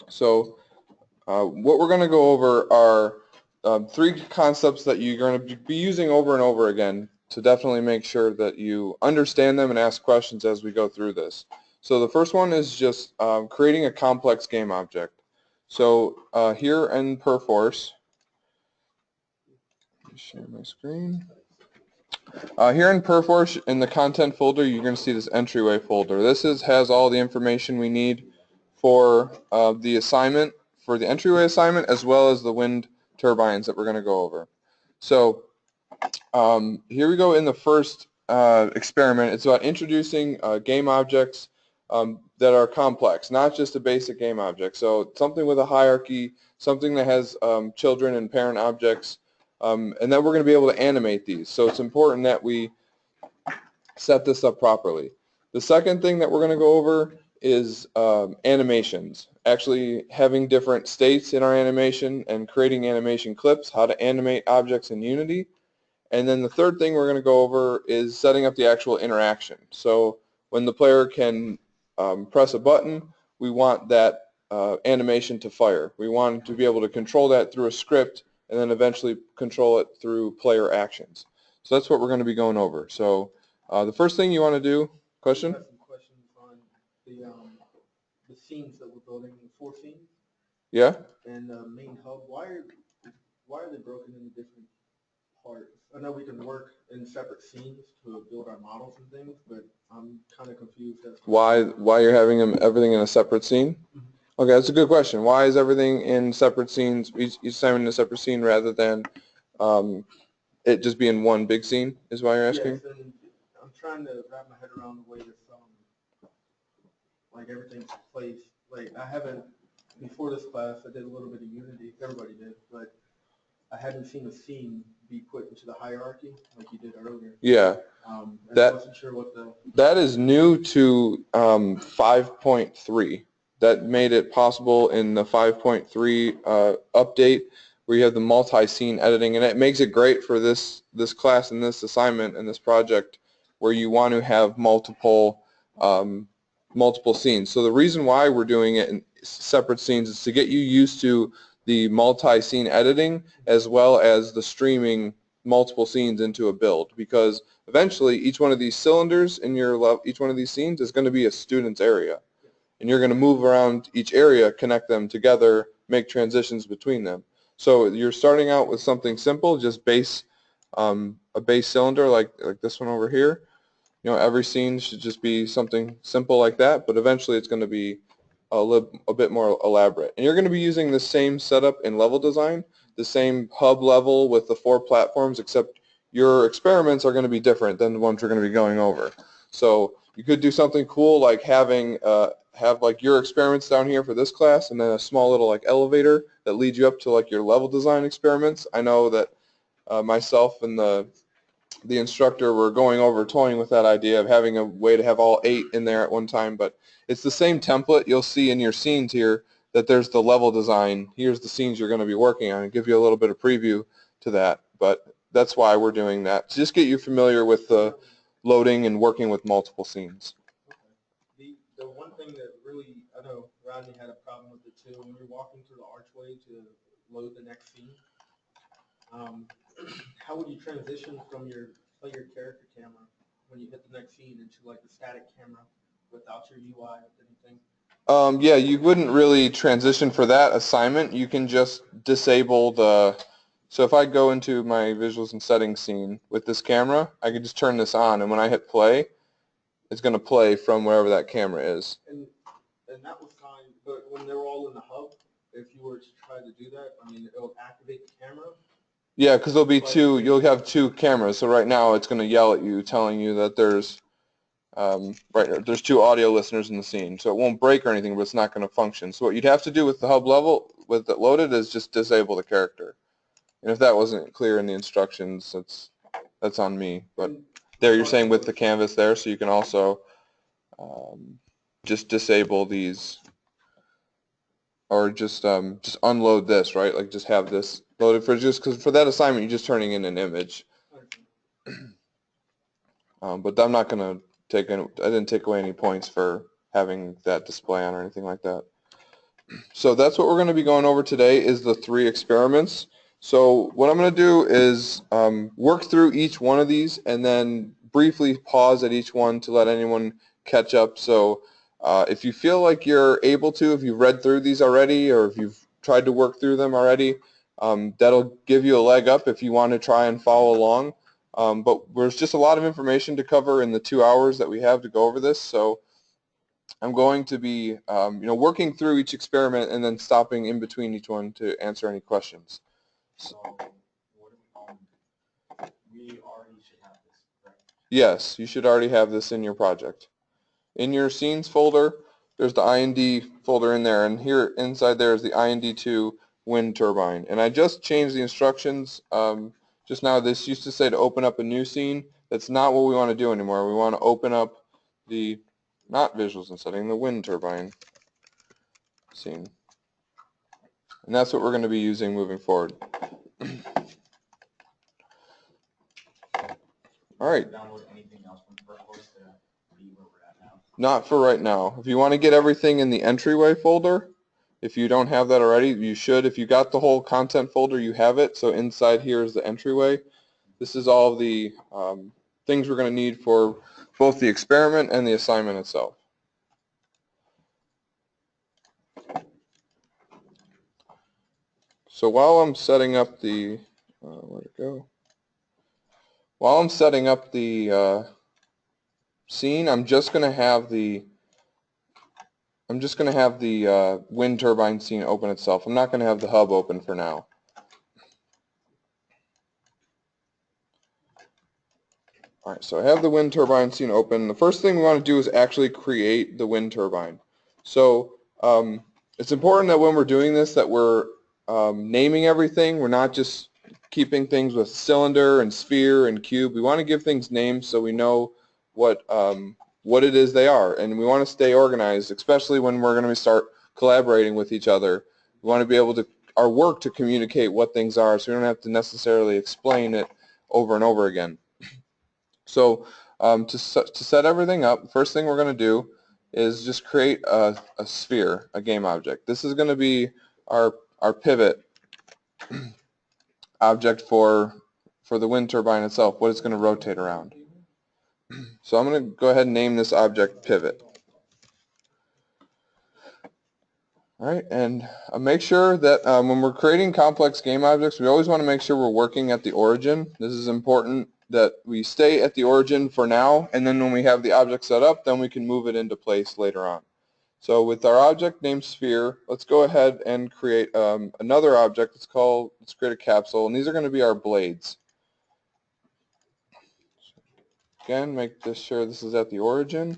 So what we're going to go over are three concepts that you're going to be using over and over again to definitely make sure that you understand them and ask questions as we go through this. So the first one is just creating a complex game object. So here in Perforce, let me share my screen. Here in Perforce, in the content folder, you're going to see this entryway folder. Has all the information we need for the assignment, for the entryway assignment, as well as the wind turbines that we're going to go over. So here we go in the first experiment. It's about introducing game objects that are complex, not just a basic game object. So something with a hierarchy, something that has children and parent objects, and then we're going to be able to animate these. So it's important that we set this up properly. The second thing that we're going to go over is animations. Actually having different states in our animation and creating animation clips, how to animate objects in Unity. And then the third thing we're going to go over is setting up the actual interaction. So when the player can press a button, we want that animation to fire. We want to be able to control that through a script and then eventually control it through player actions. So that's what we're going to be going over. So the first thing you want to do, question? I have some questions on the scenes that we're building, the four scenes. Yeah? And the main hub. Why are they broken into different parts? I know we can work in separate scenes to build our models and things, but I'm kind of confused as to Why you're having everything in a separate scene? Mhm. Okay, that's a good question. Why is everything in separate scenes, each assignment in a separate scene rather than it just being one big scene is why you're asking? Yes, and I'm trying to wrap my head around the way this like everything's placed. Like I haven't before this class, I did a little bit of Unity. Everybody did, but I hadn't seen a scene be put into the hierarchy like you did earlier. Yeah, And I that wasn't sure what the that is new to 5.3. That made it possible in the 5.3 update where you have the multi-scene editing, and it makes it great for this class and this assignment and this project where you want to have um, multiple scenes. So the reason why we're doing it in separate scenes is to get you used to the multi-scene editing as well as the streaming multiple scenes into a build, because eventually each one of these cylinders in each one of these scenes is going to be a student's area, and you're going to move around each area, connect them together, make transitions between them. So you're starting out with something simple, just a base cylinder like this one over here. Every scene should just be something simple like that, but eventually it's going to be a bit more elaborate. And you're going to be using the same setup in level design, the same hub level with the 4 platforms, except your experiments are going to be different than the ones we're going to be going over. So you could do something cool like have like your experiments down here for this class, and then a small little like elevator that leads you up to like your level design experiments. I know that myself and the instructor were going over toying with that idea of having a way to have all 8 in there at one time, but it's the same template. You'll see in your scenes here that there's the level design. Here's the scenes you're going to be working on, and give you a little bit of preview to that. But that's why we're doing that, to just get you familiar with the loading and working with multiple scenes. okay. The one thing that really I know Rodney had a problem with it too. When you're walking through the archway to load the next scene, um, how would you transition from your play your character camera when you hit the next scene into like the static camera without your UI or anything? Yeah, you wouldn't really transition for that assignment. You can just disable so if I go into my visuals and settings scene with this camera, I can just turn this on, and when I hit play, it's going to play from wherever that camera is. And that was fine, but when they were all in the hub, if you were to try to do that, I mean, it'll activate the camera. Yeah, because you'll have 2 cameras. So right now it's going to yell at you, telling you that there's 2 audio listeners in the scene. So it won't break or anything, but it's not going to function. So what you'd have to do with the hub level, with it loaded, is just disable the character. And if that wasn't clear in the instructions, that's on me. But there, you're saying with the canvas there, so you can also just disable these, or just unload this, right? Like just have this loaded for just because for that assignment you're just turning in an image. But I'm not gonna I didn't take away any points for having that display on or anything like that. So that's what we're going to be going over today is the 3 experiments. So what I'm going to do is work through each one of these and then briefly pause at each one to let anyone catch up. So if you feel like you're able to, if you've read through these already or if you've tried to work through them already, that'll give you a leg up if you want to try and follow along. But there's just a lot of information to cover in the 2 hours that we have to go over this. So I'm going to be working through each experiment and then stopping in between each one to answer any questions. So, we already should have this, correct? Yes, you should already have this in your project. In your scenes folder, there's the IND folder in there, and here inside there is the IND2 wind turbine. And I just changed the instructions just now. This used to say to open up a new scene. That's not what we want to do anymore. We want to open up the, not visuals and setting, the wind turbine scene. And that's what we're going to be using moving forward. All right. Download anything else from Percourse to be where we're at now? Not for right now. If you want to get everything in the entryway folder, if you don't have that already, you should. If you got the whole content folder, you have it. So inside here is the entryway. This is all the things we're going to need for both the experiment and the assignment itself. So while I'm setting up the, where'd it go? While I'm setting up the scene, I'm just going to have the wind turbine scene open itself. I'm not going to have the hub open for now. All right, so I have the wind turbine scene open. The first thing we want to do is actually create the wind turbine. So it's important that when we're doing this that we're naming everything. We're not just keeping things with cylinder and sphere and cube. We want to give things names so we know what it is they are. And we want to stay organized, especially when we're going to start collaborating with each other. We want to be able to, our work to communicate what things are so we don't have to necessarily explain it over and over again. So to set everything up, the first thing we're going to do is just create a sphere, a game object. This is going to be our pivot object for the wind turbine itself, what it's going to rotate around. So I'm going to go ahead and name this object pivot. All right, and make sure that when we're creating complex game objects, we always want to make sure we're working at the origin. This is important that we stay at the origin for now, and then when we have the object set up, then we can move it into place later on. So with our object named sphere, let's go ahead and create another object. Let's create a capsule, and these are going to be our blades. Again, make sure this is at the origin.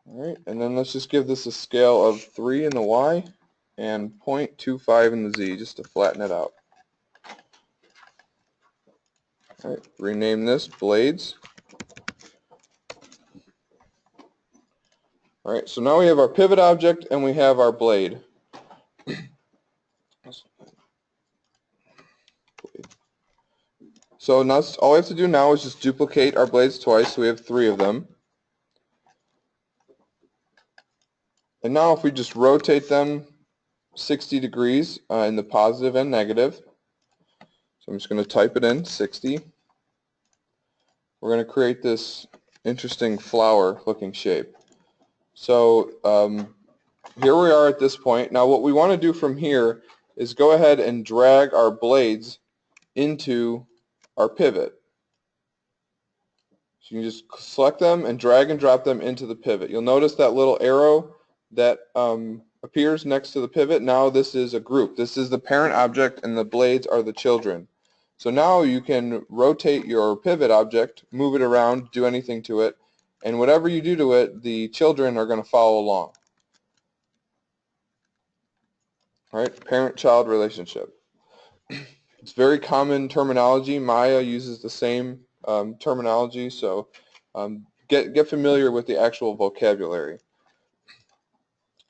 All right, and then let's just give this a scale of 3 in the Y and 0.25 in the Z, just to flatten it out. All right, rename this blades. All right, so now we have our pivot object and we have our blade. So now all we have to do now is just duplicate our blades twice, so we have 3 of them. And now if we just rotate them 60 degrees in the positive and negative, so I'm just going to type it in, 60. We're going to create this interesting flower looking shape. So here we are at this point. Now what we want to do from here is go ahead and drag our blades into our pivot. So you can just select them and drag and drop them into the pivot. You'll notice that little arrow that appears next to the pivot. Now this is a group. This is the parent object and the blades are the children. So now you can rotate your pivot object, move it around, do anything to it, and whatever you do to it, the children are going to follow along. All right, parent-child relationship. It's very common terminology. Maya uses the same terminology, so get familiar with the actual vocabulary.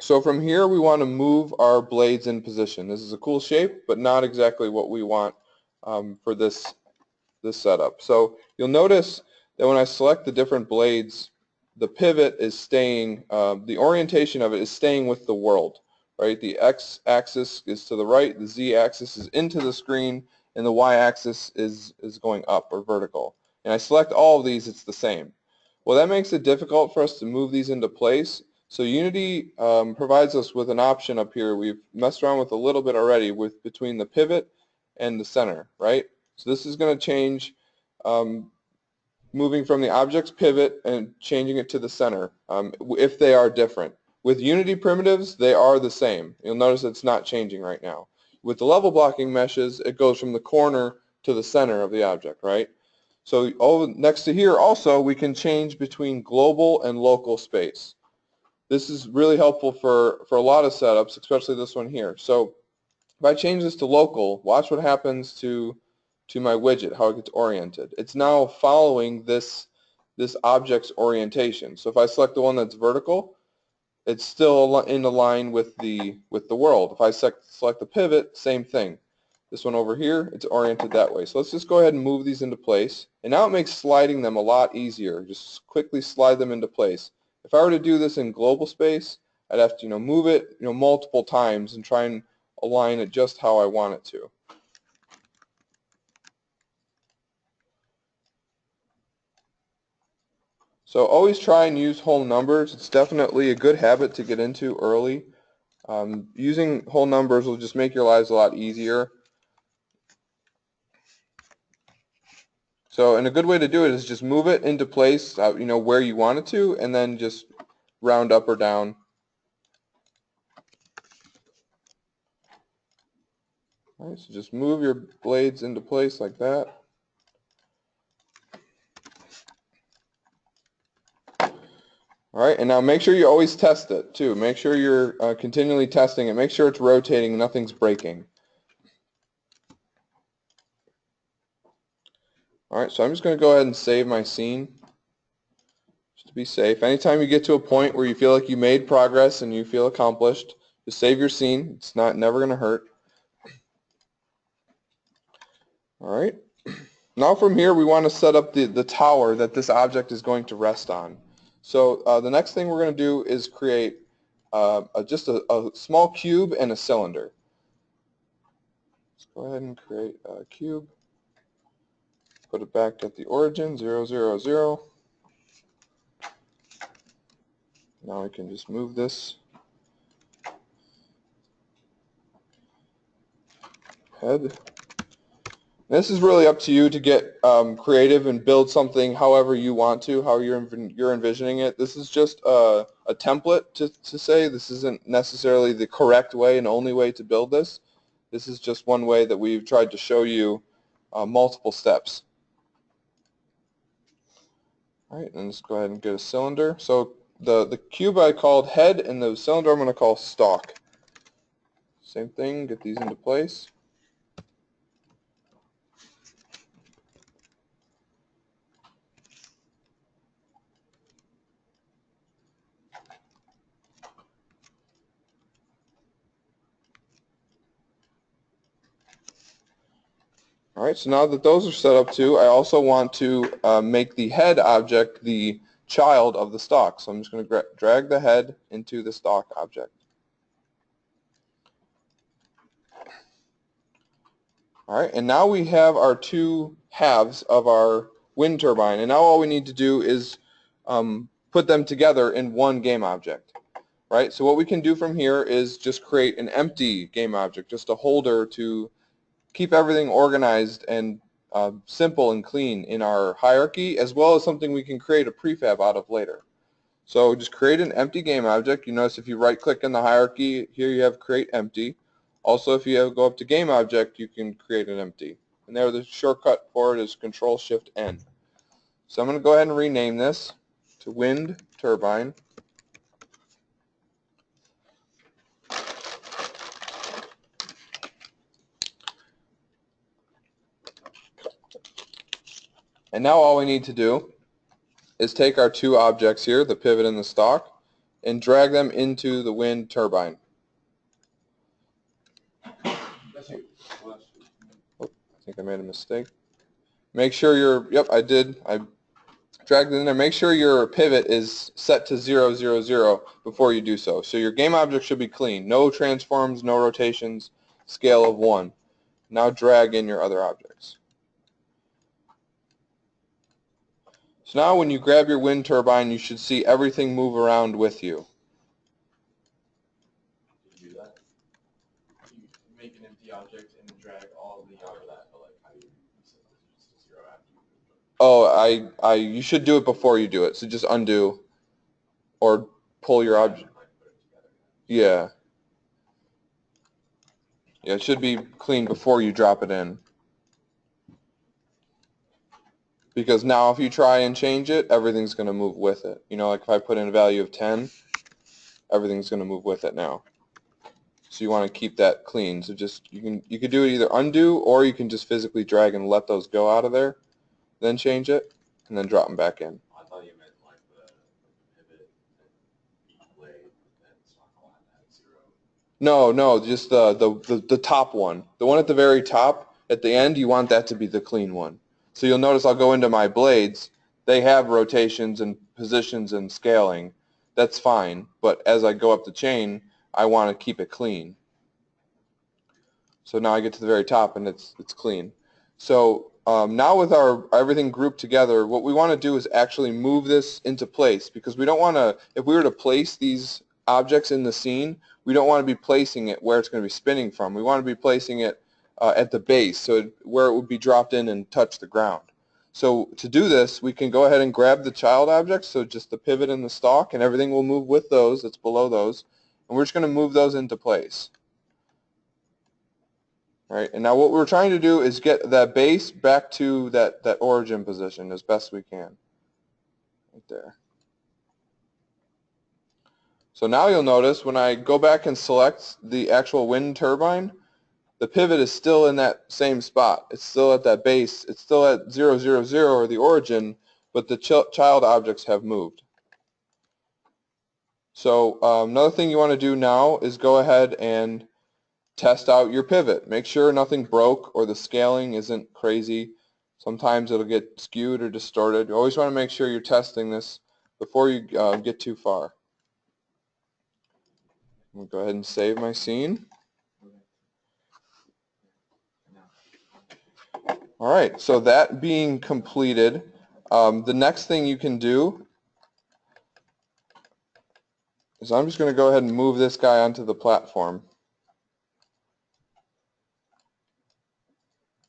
So from here we want to move our blades in position. This is a cool shape, but not exactly what we want for this setup. So you'll notice that when I select the different blades the pivot is staying, the orientation of it is staying with the world, right? The x-axis is to the right, the z-axis is into the screen, and the y-axis is going up or vertical. And I select all of these, it's the same. Well, that makes it difficult for us to move these into place. So Unity provides us with an option up here. We've messed around with a little bit already with between the pivot and the center, right? So this is going to change, moving from the object's pivot and changing it to the center if they are different. With Unity primitives, they are the same. You'll notice it's not changing right now. With the level blocking meshes, it goes from the corner to the center of the object, right? So next to here also, we can change between global and local space. This is really helpful for a lot of setups, especially this one here. So if I change this to local, watch what happens to my widget, how it gets oriented. It's now following this object's orientation. So if I select the one that's vertical, it's still in line with the world. If I select the pivot, same thing. This one over here, it's oriented that way. So let's just go ahead and move these into place. And now it makes sliding them a lot easier. Just quickly slide them into place. If I were to do this in global space, I'd have to move it multiple times and try and align it just how I want it to. So always try and use whole numbers. It's definitely a good habit to get into early. Using whole numbers will just make your lives a lot easier. So, and a good way to do it is just move it into place, where you want it to, and then just round up or down. All right, so just move your blades into place like that. All right, and now make sure you always test it too. Make sure you're continually testing it. Make sure it's rotating, nothing's breaking. All right, so I'm just going to go ahead and save my scene just to be safe. Anytime you get to a point where you feel like you made progress and you feel accomplished, just save your scene. It's never going to hurt. All right. Now from here we want to set up the tower that this object is going to rest on. So the next thing we're going to do is create just a small cube and a cylinder. Let's go ahead and create a cube. Put it back at the origin, 0, 0, 0. Now we can just move this head. This is really up to you to get creative and build something however you want to, how you're envisioning it. This is just a template to say. This isn't necessarily the correct way and only way to build this. This is just one way that we've tried to show you multiple steps. All right, and let's go ahead and get a cylinder. So the cube I called head, and the cylinder I'm going to call stalk. Same thing, get these into place. All right, so now that those are set up too, I also want to make the head object the child of the stalk. So I'm just going to drag the head into the stalk object. All right, and now we have our two halves of our wind turbine, and now all we need to do is put them together in one game object. Right, so what we can do from here is just create an empty game object, just a holder to keep everything organized and simple and clean in our hierarchy, as well as something we can create a prefab out of later. So just create an empty game object. You notice if you right click in the hierarchy, here you have create empty. Also, if you go up to game object, you can create an empty. And there the shortcut for it is Control-Shift-N. So I'm going to go ahead and rename this to wind turbine. And now all we need to do is take our two objects here, the pivot and the stalk, and drag them into the wind turbine. Oh, I think I made a mistake. Make sure you're, yep, I did. I drag it in there. Make sure your pivot is set to 0, 0, 0 before you do so. So your game object should be clean. No transforms, no rotations, scale of 1. Now drag in your other objects. So now when you grab your wind turbine, you should see everything move around with you. You do that. You make an empty object and drag all the out of that, but like how do you set those to 0 after you move them? Oh, you should do it before you do it. So just undo or pull your object. Yeah. Yeah, it should be clean before you drop it in. Because now if you try and change it, everything's going to move with it. You know, like if I put in a value of 10, everything's going to move with it now. So you want to keep that clean. So just you could do it either undo or you can just physically drag and let those go out of there, then change it, and then drop them back in. I thought you meant like the pivot and each blade and stock line at 0. No, just the top one. The one at the very top, at the end, you want that to be the clean one. So you'll notice I'll go into my blades. They have rotations and positions and scaling. That's fine. But as I go up the chain, I want to keep it clean. So now I get to the very top and it's clean. So now with our everything grouped together, what we want to do is actually move this into place because we don't want to, if we were to place these objects in the scene, we don't want to be placing it where it's going to be spinning from. We want to be placing it at the base, so where it would be dropped in and touch the ground. So to do this, we can go ahead and grab the child objects, so just the pivot and the stalk, and everything will move with those that's below those, and we're just going to move those into place. Right, and now what we're trying to do is get that base back to that origin position as best we can. Right there. So now you'll notice when I go back and select the actual wind turbine, the pivot is still in that same spot. It's still at that base. It's still at 0, 0, 0 or the origin, but the child objects have moved. So another thing you want to do now is go ahead and test out your pivot. Make sure nothing broke or the scaling isn't crazy. Sometimes it'll get skewed or distorted. You always want to make sure you're testing this before you get too far. I'm going to go ahead and save my scene. All right, so that being completed, the next thing you can do is I'm just going to go ahead and move this guy onto the platform.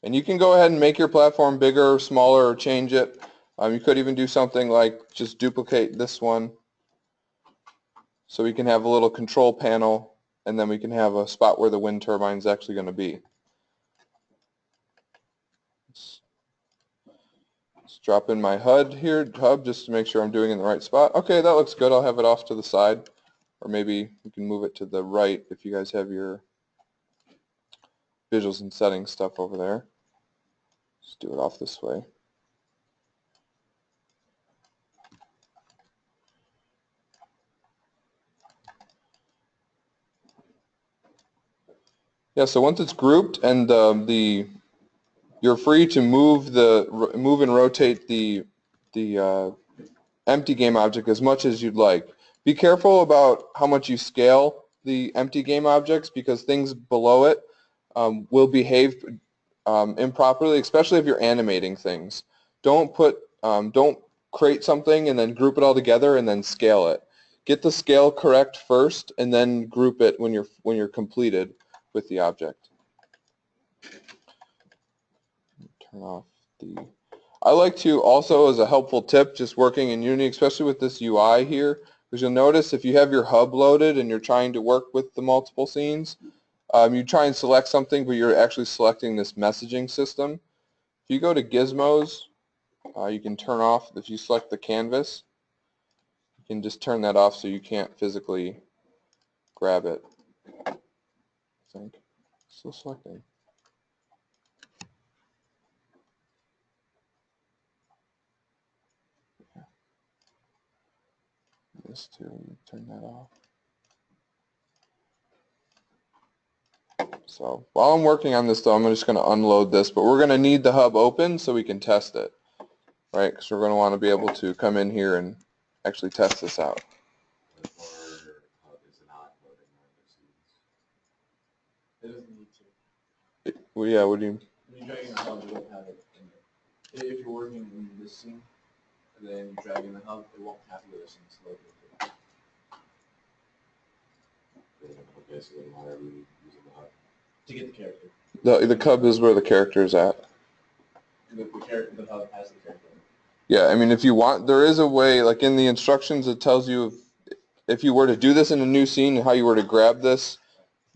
And you can go ahead and make your platform bigger or smaller or change it. You could even do something like just duplicate this one so we can have a little control panel and then we can have a spot where the wind turbine is actually going to be. Let's drop in my HUD here, hub, just to make sure I'm doing it in the right spot. Okay, that looks good. I'll have it off to the side. Or maybe we can move it to the right if you guys have your visuals and settings stuff over there. Let's do it off this way. Yeah, so once it's grouped and you're free to move and rotate the empty game object as much as you'd like. Be careful about how much you scale the empty game objects because things below it will behave improperly, especially if you're animating things. Don't create something and then group it all together and then scale it. Get the scale correct first and then group it when you're completed with the object. Turn off the. I like to also, as a helpful tip, just working in Unity, especially with this UI here, because you'll notice if you have your hub loaded and you're trying to work with the multiple scenes, you try and select something, but you're actually selecting this messaging system. If you go to gizmos, you can turn off, if you select the canvas, you can just turn that off so you can't physically grab it. I think. Still selecting. This too, turn that off. So while I'm working on this though, I'm just going to unload this, but we're going to need the hub open so we can test it. right? Because we're going to want to be able to come in here and actually test this out. It doesn't need to. Well, yeah, what do you? When you drag in the hub, it won't have it in there. If you're working in this scene, and then you drag in the hub, it won't have the other scenes loaded. Okay, so then why are we using the hub? To get the character. The hub is where the character is at. The hub has the character. Yeah, I mean, if you want, there is a way, like in the instructions, it tells you if you were to do this in a new scene, how you were to grab this.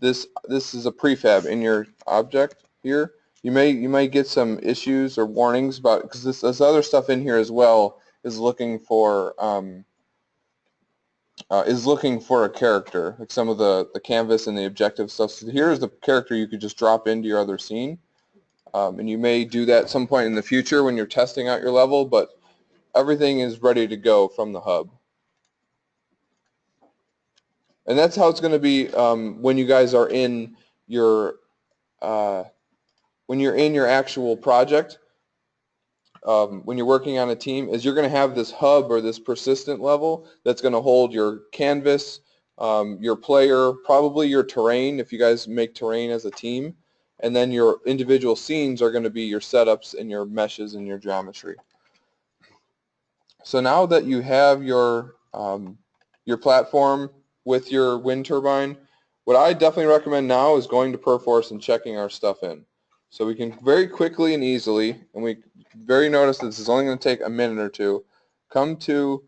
This is a prefab in your object here. You may get some issues or warnings about, because this other stuff in here as well is looking for a character, like some of the canvas and the objective stuff. So here's the character you could just drop into your other scene, and you may do that at some point in the future when you're testing out your level, but everything is ready to go from the hub. And that's how it's going to be when you guys are in your actual project. When you're working on a team, is you're going to have this hub or this persistent level that's going to hold your canvas, your player, probably your terrain if you guys make terrain as a team, and then your individual scenes are going to be your setups and your meshes and your geometry. So now that you have your platform with your wind turbine, what I definitely recommend now is going to Perforce and checking our stuff in. So we can very quickly and easily, and we very notice that this is only going to take a minute or two, come to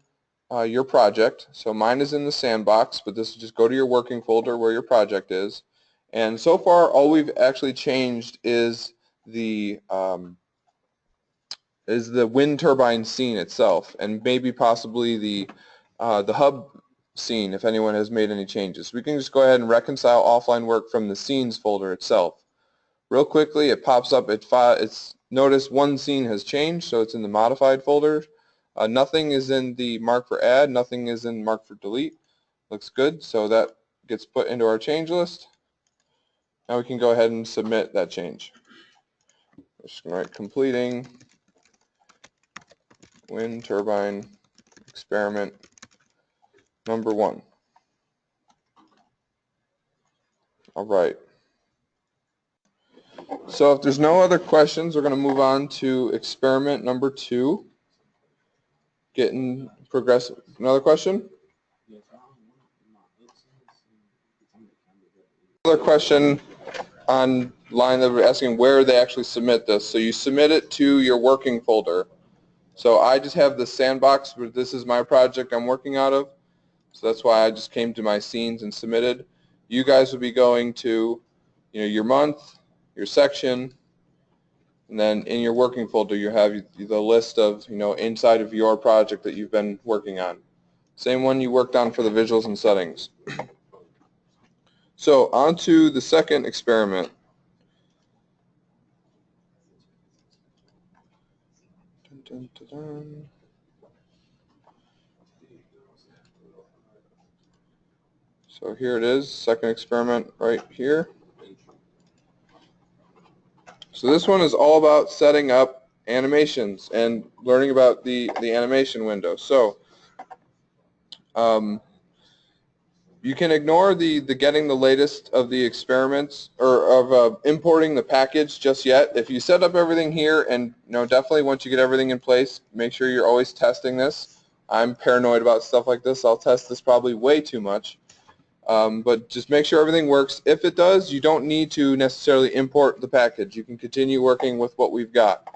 your project. So mine is in the sandbox, but this is just go to your working folder where your project is. And so far, all we've actually changed is the wind turbine scene itself, and maybe possibly the hub scene if anyone has made any changes. We can just go ahead and reconcile offline work from the scenes folder itself. Real quickly, it pops up. It's notice one scene has changed, so it's in the modified folder. Nothing is in the mark for add. Nothing is in mark for delete. Looks good, so that gets put into our change list. Now we can go ahead and submit that change. I'm just going to write completing wind turbine experiment number 1. All right. So if there's no other questions, we're going to move on to experiment number 2. Getting progressive. Another question? Another question online that we're asking where they actually submit this. So you submit it to your working folder. So I just have the sandbox where this is my project I'm working out of. So that's why I just came to my scenes and submitted. You guys will be going to, your month, your section, and then in your working folder you have the list of, inside of your project that you've been working on. Same one you worked on for the visuals and settings. So on to the second experiment. Dun, dun, dun, dun. So here it is, second experiment right here. So this one is all about setting up animations and learning about the animation window. So you can ignore the getting the latest of the experiments or of importing the package just yet. If you set up everything here, and definitely once you get everything in place, make sure you're always testing this. I'm paranoid about stuff like this. I'll test this probably way too much. But just make sure everything works. If it does, you don't need to necessarily import the package. You can continue working with what we've got.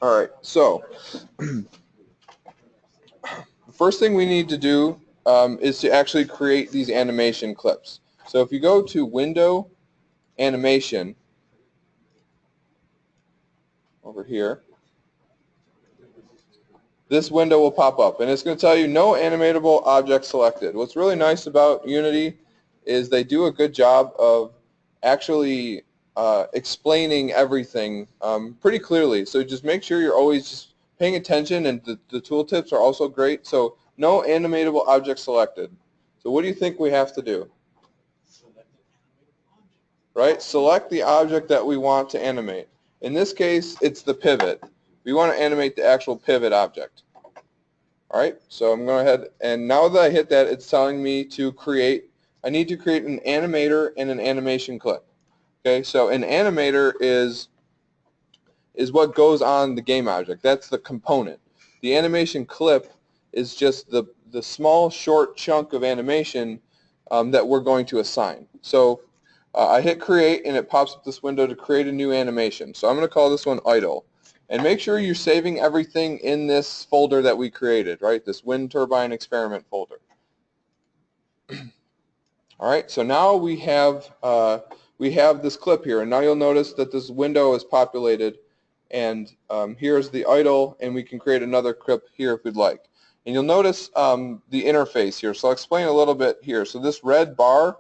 All right, so the first thing we need to do is to actually create these animation clips. So if you go to Window, Animation, over here, this window will pop up, and it's going to tell you no animatable object selected. What's really nice about Unity is they do a good job of actually explaining everything pretty clearly. So just make sure you're always just paying attention, and the tooltips are also great. So no animatable object selected. So what do you think we have to do? right? Select the object that we want to animate. In this case, it's the pivot. We want to animate the actual pivot object. All right, so I'm going ahead, and now that I hit that, it's telling me to create, I need to create an animator and an animation clip. Okay, so an animator is what goes on the game object. That's the component. The animation clip is just the small, short chunk of animation that we're going to assign. So I hit create, and it pops up this window to create a new animation. So I'm going to call this one idle. And make sure you're saving everything in this folder that we created, right? This wind turbine experiment folder. All right, so now we have this clip here, and now you'll notice that this window is populated, and here's the idle, and we can create another clip here if we'd like. And you'll notice the interface here, so I'll explain a little bit here. So this red bar,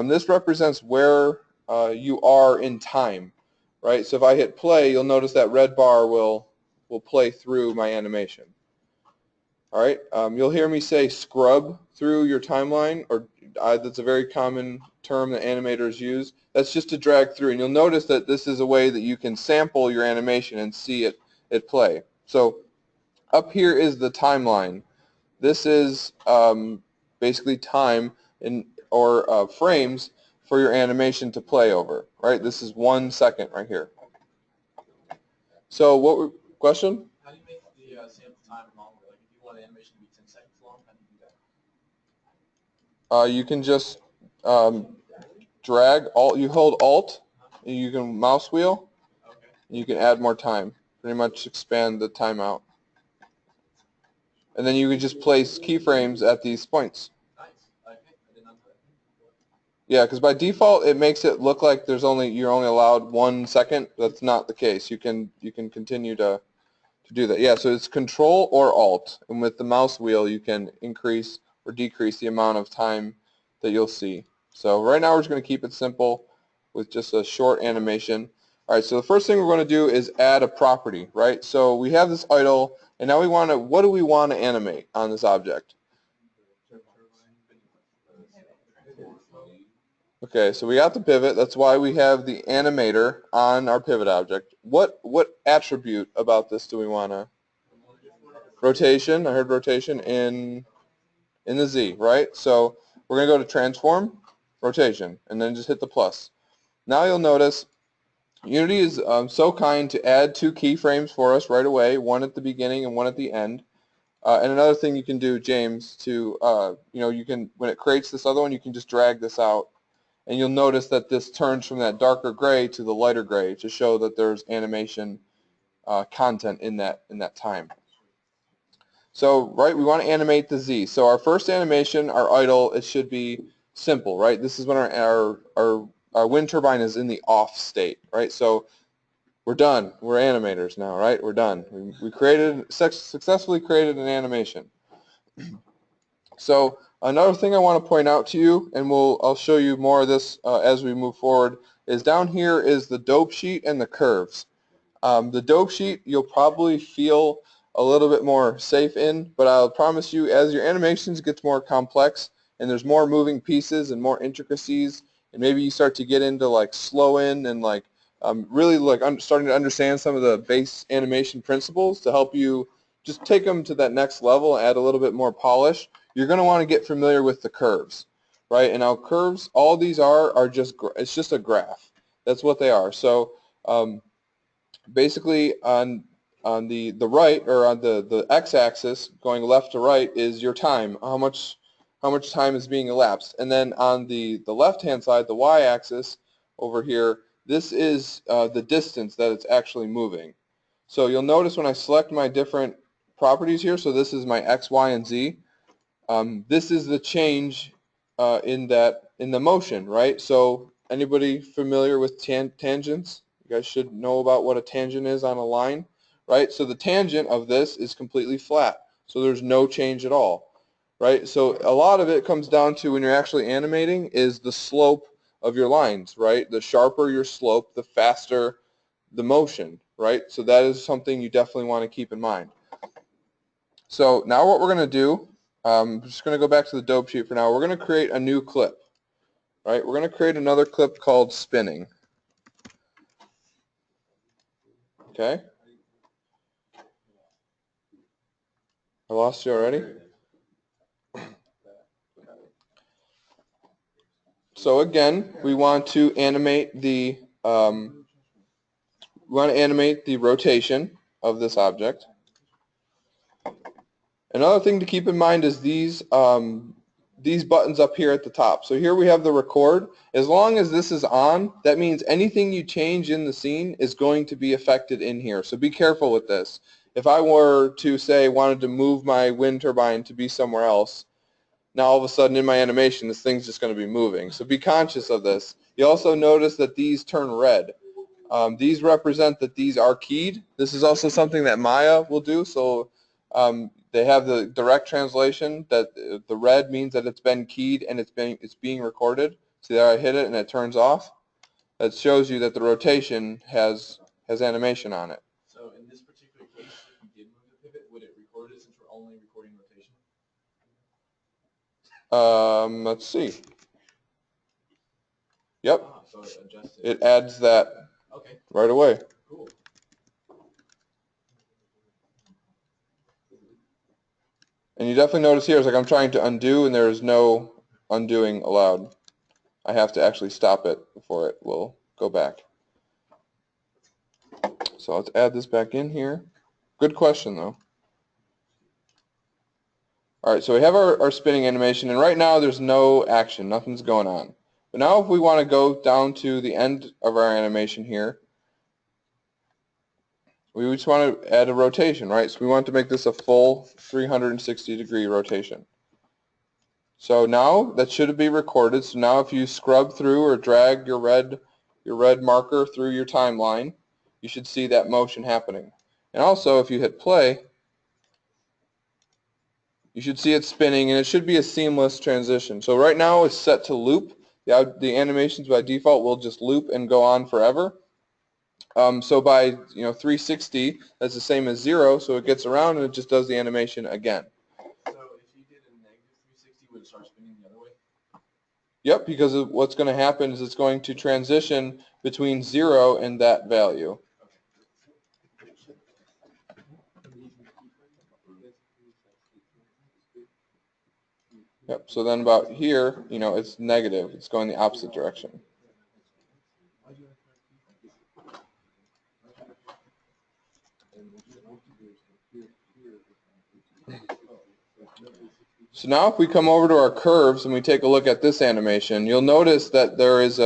this represents where you are in time, right? So if I hit play, you'll notice that red bar will play through my animation. All right, you'll hear me say scrub through your timeline, or that's a very common term that animators use. That's just to drag through, and you'll notice that this is a way that you can sample your animation and see it play. So up here is the timeline. This is basically time or frames for your animation to play over, right? This is 1 second right here. So question? How do you make the sample time longer? Like if you want an animation to be 10 seconds long, how do you do that? You can just drag, you hold Alt, and you can mouse wheel, Okay. and you can add more time. Pretty much expand the timeout. And then you can just place keyframes at these points. Nice. Okay. I did not know that. Yeah, because by default it makes it look like you're only allowed 1 second. That's not the case. You can continue to do that. Yeah, so it's Control or Alt, and with the mouse wheel you can increase or decrease the amount of time that you'll see. So right now we're just going to keep it simple with just a short animation. All right, so the first thing we're going to do is add a property, right? So we have this idle, and now what do we want to animate on this object? Okay, so we got the pivot. That's why we have the animator on our pivot object. What attribute about this do we want to? Rotation. I heard rotation in the Z, right? So we're going to go to transform, rotation, and then just hit the plus. Now you'll notice Unity is so kind to add 2 keyframes for us right away, one at the beginning and one at the end. And another thing you can do, James, to you can, when it creates this other one, you can just drag this out, and you'll notice that this turns from that darker gray to the lighter gray to show that there's animation content in that time. So, right, we want to animate the Z. So our first animation, our idle, it should be simple, right? This is when our wind turbine is in the off state, right? So we're done. We're animators now, right? We're done. We successfully created an animation. So another thing I want to point out to you, and I'll show you more of this as we move forward, is down here is the dope sheet and the curves. The dope sheet you'll probably feel a little bit more safe in, but I'll promise you as your animations gets more complex and there's more moving pieces and more intricacies, and maybe you start to get into like slow in and like really like starting to understand some of the base animation principles to help you just take them to that next level, add a little bit more polish, you're going to want to get familiar with the curves, right? And now curves, all these are just, it's just a graph. That's what they are. So basically on the right, or on the x-axis going left to right, is your time, how much time is being elapsed, and then on the left hand side, the y-axis over here, this is the distance that it's actually moving. So you'll notice when I select my different properties here, so this is my x, y, and z, this is the change in the motion, right? So anybody familiar with tangents? You guys should know about what a tangent is on a line, right? So the tangent of this is completely flat, so there's no change at all, right? So a lot of it comes down to, when you're actually animating, is the slope of your lines, right? The sharper your slope, the faster the motion, right? So that is something you definitely want to keep in mind. So now what we're going to do, I'm just going to go back to the dope sheet for now. We're going to create a new clip. right? We're going to create another clip called spinning. Okay? I lost you already? So again, we want to animate the rotation of this object. Another thing to keep in mind is these buttons up here at the top. So here we have the record. As long as this is on, that means anything you change in the scene is going to be affected in here. So be careful with this. If I were to say wanted to move my wind turbine to be somewhere else, now all of a sudden in my animation this thing's just going to be moving. So be conscious of this. You also notice that these turn red. These represent that these are keyed. This is also something that Maya will do. So they have the direct translation that the red means that it's been keyed and it's being recorded. See there, I hit it and it turns off. That shows you that the rotation has animation on it. So in this particular case, if you did move the pivot, would it record it since we're only recording rotation? Let's see. Yep. So it adjusts it. It adds that right away. Cool. And you definitely notice here, it's like I'm trying to undo and there is no undoing allowed. I have to actually stop it before it will go back. So let's add this back in here. Good question though. Alright, so we have our spinning animation and right now there's no action, nothing's going on. But now if we want to go down to the end of our animation here, we just want to add a rotation, right? So we want to make this a full 360-degree rotation. So now that should be recorded. So now if you scrub through or drag your red marker through your timeline, you should see that motion happening. And also if you hit play, you should see it spinning and it should be a seamless transition. So right now it's set to loop. The animations by default will just loop and go on forever. So by 360, that's the same as 0, so it gets around and it just does the animation again. So if you did a negative 360, would it start spinning the other way? Yep, because what's going to happen is it's going to transition between 0 and that value. Yep, so then about here, it's negative. It's going the opposite direction. So now if we come over to our curves and we take a look at this animation, you'll notice that there is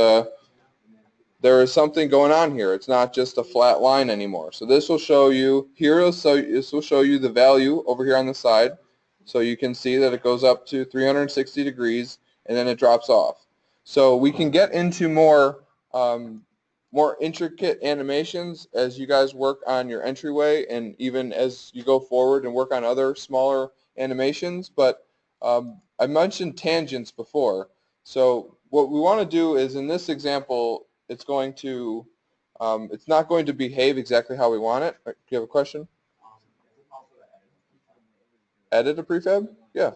something going on here. It's not just a flat line anymore. So this will show you this will show you the value over here on the side. So you can see that it goes up to 360 degrees and then it drops off. So we can get into more intricate animations as you guys work on your entryway and even as you go forward and work on other smaller animations. But I mentioned tangents before. So what we want to do is in this example, it's not going to behave exactly how we want it. Do you have a question? Edit a prefab? Yeah.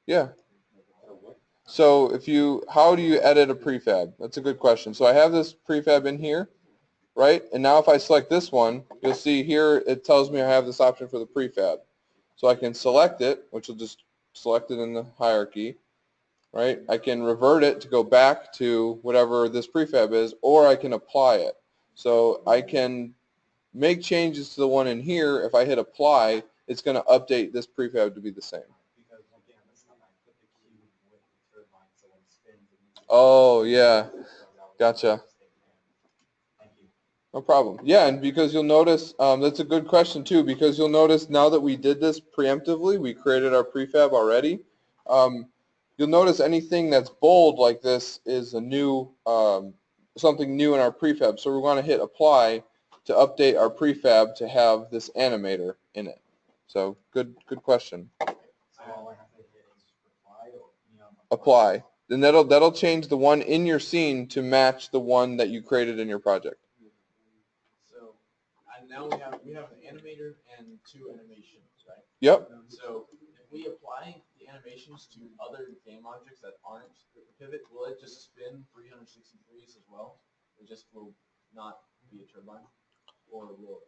Yeah. So how do you edit a prefab? That's a good question. So I have this prefab in here, right? And now if I select this one, you'll see here it tells me I have this option for the prefab. So I can select it, which will just select it in the hierarchy, right? I can revert it to go back to whatever this prefab is, or I can apply it. So I can make changes to the one in here. If I hit apply, it's going to update this prefab to be the same. Oh, yeah. Gotcha. No problem. Yeah, and because you'll notice, that's a good question too, because you'll notice now that we did this preemptively, we created our prefab already, you'll notice anything that's bold like this is a new, something new in our prefab. So we want to hit apply to update our prefab to have this animator in it. So good question. Apply. Then that'll change the one in your scene to match the one that you created in your project. So now we have an animator and two animations, right? Yep. So if we apply the animations to other game objects that aren't the pivot, will it just spin 360 degrees as well? It just will not be a turbine? Or will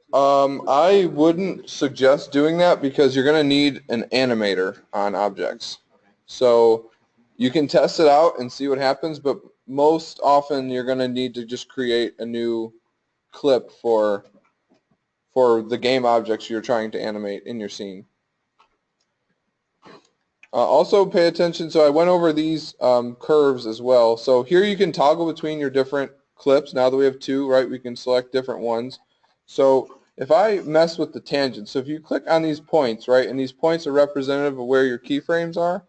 I wouldn't suggest doing that because you're going to need an animator on objects. Okay. So you can test it out and see what happens, but most often you're going to need to just create a new clip for the game objects you're trying to animate in your scene. Also pay attention, so I went over these curves as well. So here you can toggle between your different clips. Now that we have two, right, we can select different ones. So if I mess with the tangent, so if you click on these points, right, and these points are representative of where your keyframes are,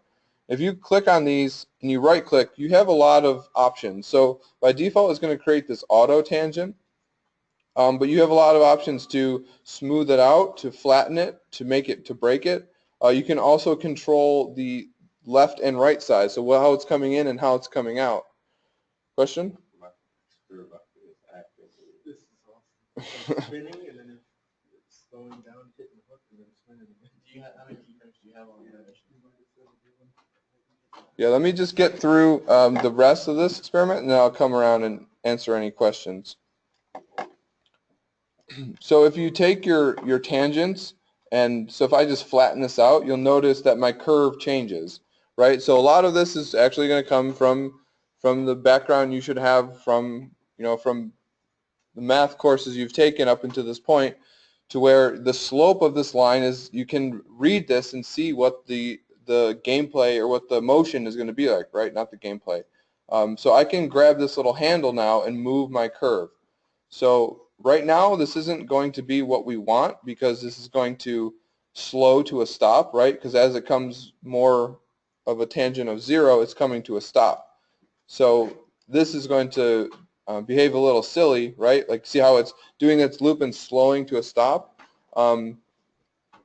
if you click on these and you right click, you have a lot of options. So by default it's going to create this auto tangent, but you have a lot of options to smooth it out, to flatten it, to make it, to break it. You can also control the left and right side, so how it's coming in and how it's coming out. Question? This is awesome. It's spinning and then it's slowing down, hitting the hook, and then spinning again. how many keyframes do you have on your animation? Yeah, let me just get through the rest of this experiment, and then I'll come around and answer any questions. So if you take your tangents, and so if I just flatten this out, you'll notice that my curve changes, right? So a lot of this is actually going to come from the background you should have from from the math courses you've taken up until this point, to where the slope of this line is, you can read this and see what the gameplay or what the motion is going to be like, right? Not the gameplay. So I can grab this little handle now and move my curve. So right now this isn't going to be what we want because this is going to slow to a stop, right? Because as it comes more of a tangent of 0, it's coming to a stop. So this is going to behave a little silly, right? Like see how it's doing its loop and slowing to a stop?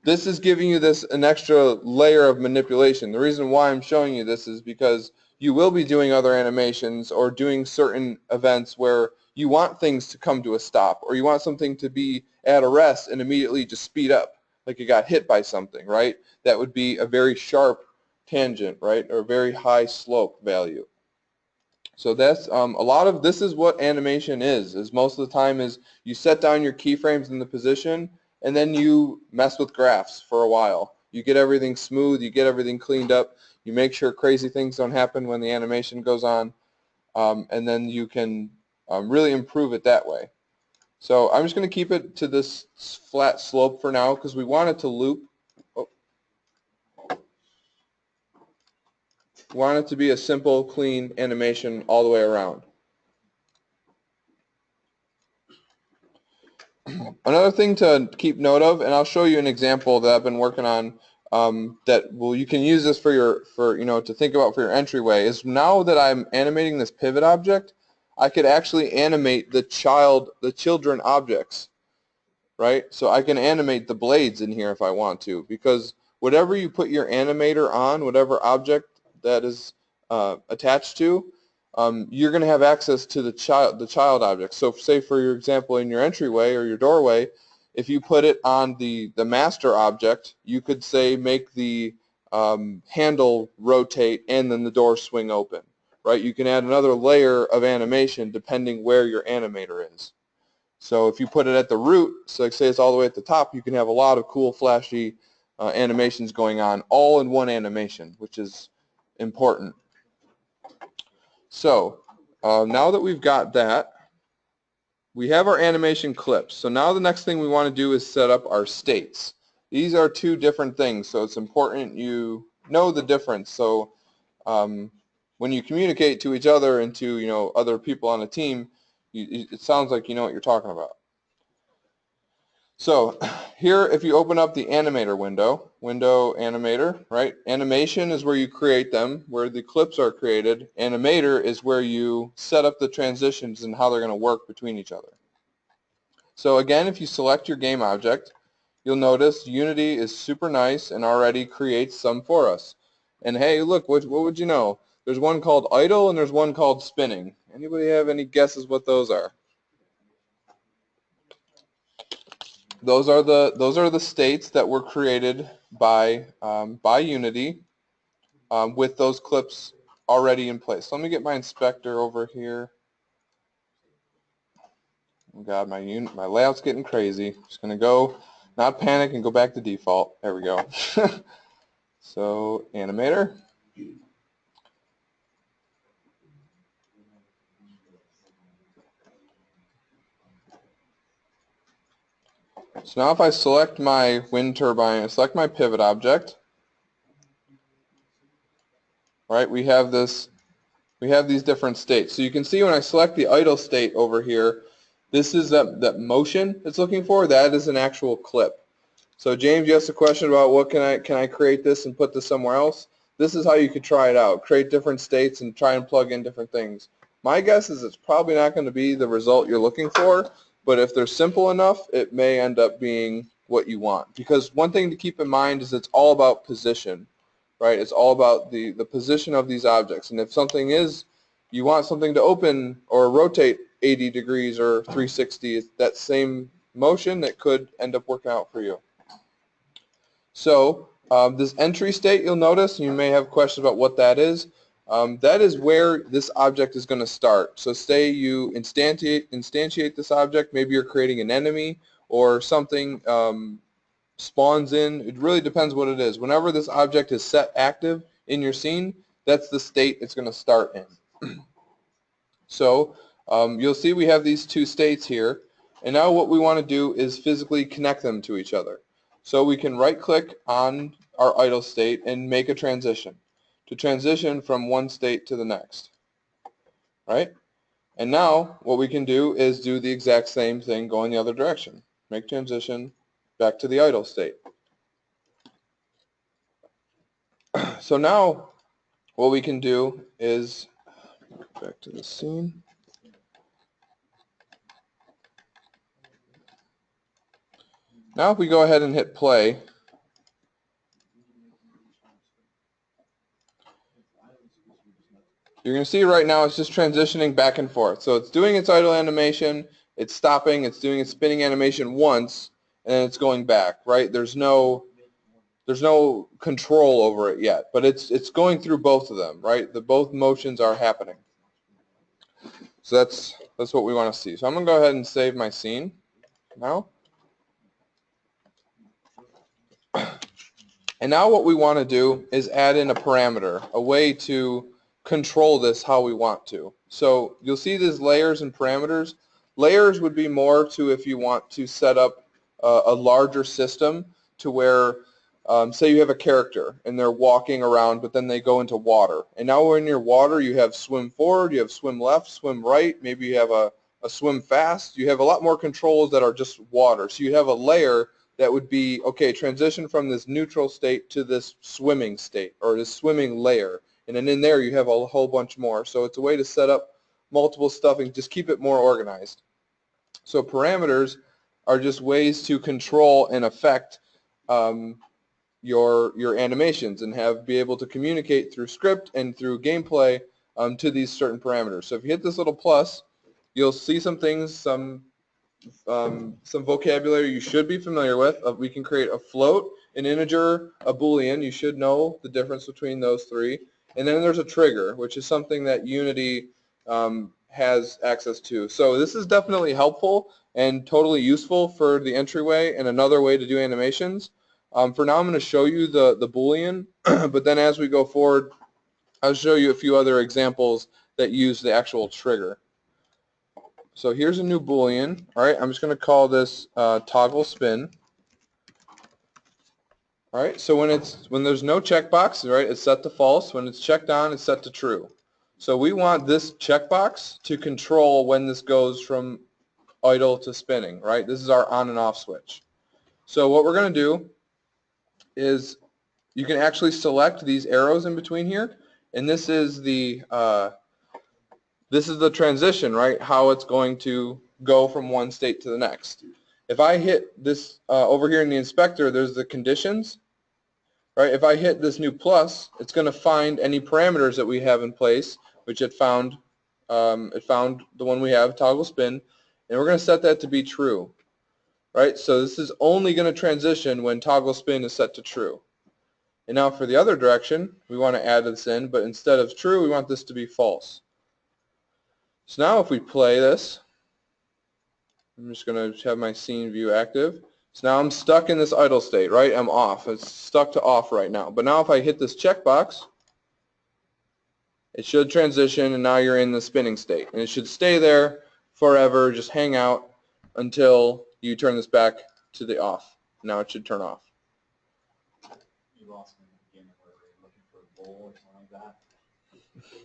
This is giving you an extra layer of manipulation. The reason why I'm showing you this is because you will be doing other animations or doing certain events where you want things to come to a stop, or you want something to be at a rest and immediately just speed up, like you got hit by something, right? That would be a very sharp tangent, right, or a very high slope value. So that's a lot of this is what animation is most of the time is you set down your keyframes in the position and then you mess with graphs for a while. You get everything smooth, you get everything cleaned up, you make sure crazy things don't happen when the animation goes on, and then you can really improve it that way. So I'm just going to keep it to this flat slope for now because we want it to loop. Oh. We want it to be a simple, clean animation all the way around. Another thing to keep note of, and I'll show you an example that I've been working on you can use this to think about for your entryway, is now that I'm animating this pivot object, I could actually animate the children objects, right? So I can animate the blades in here if I want to, because whatever you put your animator on, whatever object that is attached to, you're going to have access to the child object. So say for your example in your entryway or your doorway, if you put it on the master object, you could say make the handle rotate and then the door swing open, right? You can add another layer of animation depending where your animator is. So if you put it at the root, so like say it's all the way at the top, you can have a lot of cool flashy animations going on all in one animation, which is important. So now that we've got that, we have our animation clips. So now the next thing we want to do is set up our states. These are two different things, so it's important you know the difference. So when you communicate to each other and to other people on a team, it sounds like you know what you're talking about. So here, if you open up the animator window animator, right? Animation is where you create them, where the clips are created. Animator is where you set up the transitions and how they're going to work between each other. So again, if you select your game object, you'll notice Unity is super nice and already creates some for us. And hey, look, what would you know? There's one called idle and there's one called spinning. Anybody have any guesses what those are? Those are the states that were created by Unity. with those clips already in place. So let me get my inspector over here. Oh God, my layout's getting crazy. Just gonna go, not panic, and go back to default. There we go. So animator. So now if I select my wind turbine and select my pivot object, right, we have these different states. So you can see when I select the idle state over here, this is that motion it's looking for. That is an actual clip. So James, you asked a question about what can I create this and put this somewhere else? This is how you could try it out. Create different states and try and plug in different things. My guess is it's probably not going to be the result you're looking for, but if they're simple enough, it may end up being what you want. Because one thing to keep in mind is it's all about position, right? It's all about the position of these objects. And if something is, you want something to open or rotate 80 degrees or 360, it's that same motion that could end up working out for you. So this entry state, you'll notice, you may have questions about what that is. That is where this object is going to start. So say you instantiate this object, maybe you're creating an enemy or something spawns in. It really depends what it is. Whenever this object is set active in your scene, that's the state it's going to start in. So you'll see we have these two states here. And now what we want to do is physically connect them to each other. So we can right-click on our idle state and make a transition to transition from one state to the next, right? And now what we can do is do the exact same thing going the other direction. Make transition back to the idle state. So now what we can do is, back to the scene. Now if we go ahead and hit play, you're going to see right now it's just transitioning back and forth. So it's doing its idle animation, it's stopping, it's doing its spinning animation once, and then it's going back, right? There's no control over it yet, but it's going through both of them, right? Both motions are happening. So that's what we want to see. So I'm going to go ahead and save my scene now. And now what we want to do is add in a parameter, a way to control this how we want to. So you'll see these layers and parameters. Layers would be more to if you want to set up a larger system to where, say you have a character and they're walking around, but then they go into water. And now when you're water, you have swim forward, you have swim left, swim right, maybe you have a swim fast. You have a lot more controls that are just water. So you have a layer that would be, okay, transition from this neutral state to this swimming state, or this swimming layer. And then in there you have a whole bunch more. So it's a way to set up multiple stuff and just keep it more organized. So parameters are just ways to control and affect your animations and be able to communicate through script and through gameplay to these certain parameters. So if you hit this little plus, you'll see some things, some vocabulary you should be familiar with. We can create a float, an integer, a boolean. You should know the difference between those three. And then there's a trigger, which is something that Unity has access to. So this is definitely helpful and totally useful for the entryway and another way to do animations. For now I'm going to show you the boolean, but then as we go forward I'll show you a few other examples that use the actual trigger. So here's a new boolean. All right, I'm just going to call this toggle spin. All right, so when there's no checkbox, right, it's set to false. When it's checked on, it's set to true. So we want this checkbox to control when this goes from idle to spinning, right? This is our on and off switch. So what we're going to do is you can actually select these arrows in between here, and this is the transition, right? How it's going to go from one state to the next. If I hit this over here in the inspector, there's the conditions, right? If I hit this new plus, it's going to find any parameters that we have in place, which it found the one we have, toggle spin, and we're going to set that to be true, right? So this is only going to transition when toggle spin is set to true. And now for the other direction, we want to add this in, but instead of true, we want this to be false. So now if we play this, I'm just going to have my scene view active. So now I'm stuck in this idle state, right? I'm off. It's stuck to off right now. But now if I hit this checkbox, it should transition, and now you're in the spinning state. And it should stay there forever, just hang out until you turn this back to the off. Now it should turn off. You lost me in the beginning where we were looking for a bowl or something like that.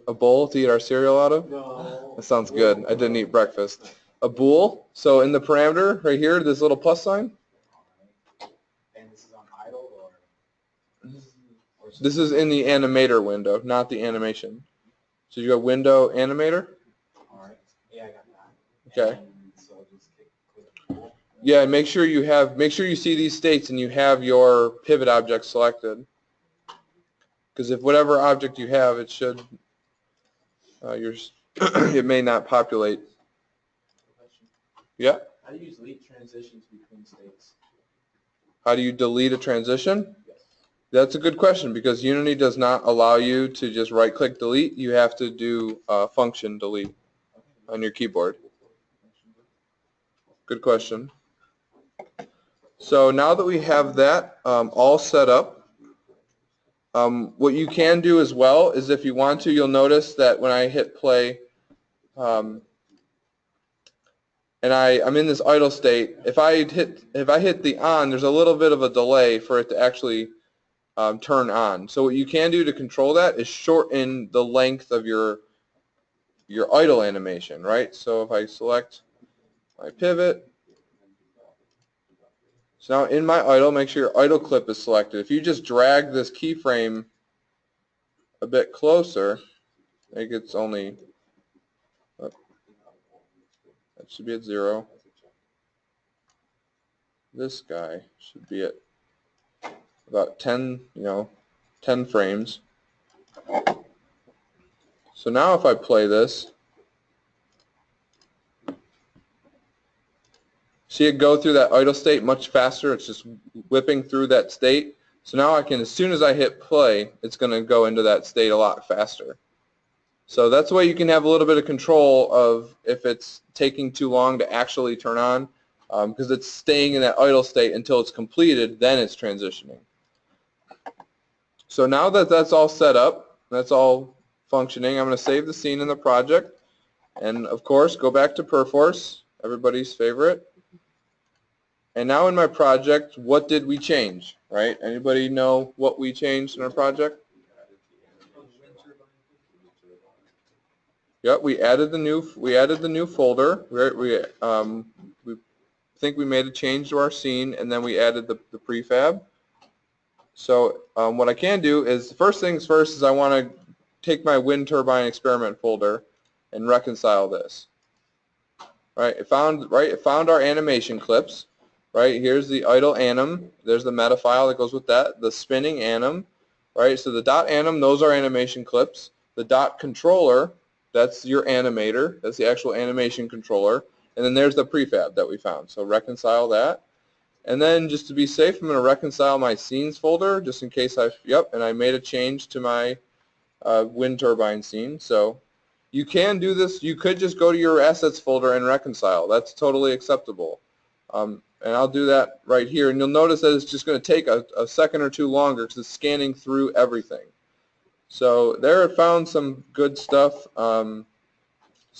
A bowl to eat our cereal out of? No. That sounds good. I didn't eat breakfast. A bool. So in the parameter right here, this little plus sign. And this is on idle or This is in the animator window, not the animation. So you go window animator. all right. Yeah, I got that. Okay. And so just click bowl. Yeah, make sure you see these states and you have your pivot object selected. Because if whatever object you have, it should it may not populate. Question. Yeah. How do you delete transitions between states? How do you delete a transition? Yes. That's a good question because Unity does not allow you to just right-click delete. You have to do function delete on your keyboard. Good question. So now that we have that all set up, what you can do as well is if you want to, you'll notice that when I hit play and I'm in this idle state, if I hit the on, there's a little bit of a delay for it to actually turn on. So what you can do to control that is shorten the length of your idle animation, right? So if I select my pivot, so now in my idle, make sure your idle clip is selected. If you just drag this keyframe a bit closer, I think it's only, that should be at 0. This guy should be at about 10 frames. So now if I play this, see it go through that idle state much faster. It's just whipping through that state. So now I can, as soon as I hit play, it's going to go into that state a lot faster. So that's the way you can have a little bit of control of if it's taking too long to actually turn on, because it's staying in that idle state until it's completed, then it's transitioning. So now that that's all set up, that's all functioning, I'm going to save the scene in the project, and of course go back to Perforce, everybody's favorite. And now in my project, what did we change, right? Anybody know what we changed in our project? Yep, we added the new folder. We think we made a change to our scene, and then we added the prefab. So what I can do is, first things first is I want to take my wind turbine experiment folder and reconcile this. Right, it found our animation clips. Right, here's the idle anim. There's the meta file that goes with that. The spinning anim. Right, so the dot anim, those are animation clips. The dot controller, that's your animator. That's the actual animation controller. And then there's the prefab that we found. So reconcile that. And then just to be safe, I'm going to reconcile my scenes folder just in case and I made a change to my wind turbine scene. So you can do this. You could just go to your assets folder and reconcile. That's totally acceptable. And I'll do that right here. And you'll notice that it's just going to take a second or two longer because it's scanning through everything. So there it found some good stuff. So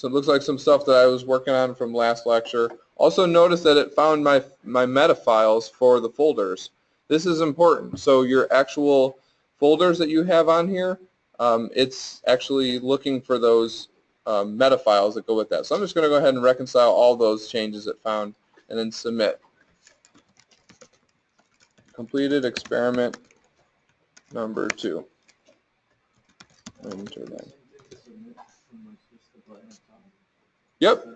it looks like some stuff that I was working on from last lecture. Also notice that it found my meta files for the folders. This is important. So your actual folders that you have on here, it's actually looking for those meta files that go with that. So I'm just going to go ahead and reconcile all those changes it found and then submit. Completed experiment number 2. Yep.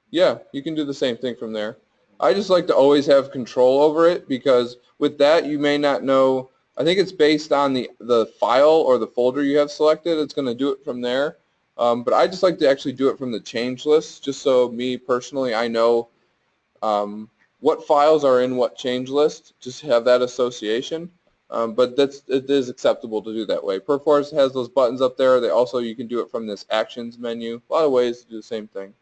Yeah, you can do the same thing from there. I just like to always have control over it because with that you may not know, I think it's based on the file or the folder you have selected. It's going to do it from there. But I just like to actually do it from the change list just so me personally I know what files are in what change list, just have that association. but it is acceptable to do that way. Perforce has those buttons up there. They also, you can do it from this actions menu. A lot of ways to do the same thing.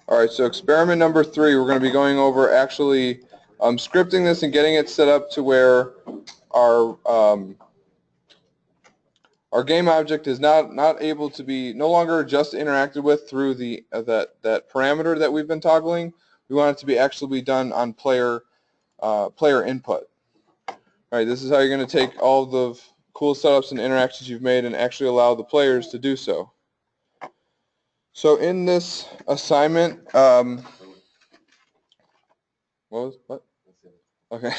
All right, so experiment number 3, we're going to be going over actually scripting this and getting it set up to where our game object is not able to be no longer just interacted with through the that parameter that we've been toggling. We want it to be actually done on player input. All right, this is how you're going to take all the cool setups and interactions you've made and actually allow the players to do so. So in this assignment, what? Okay.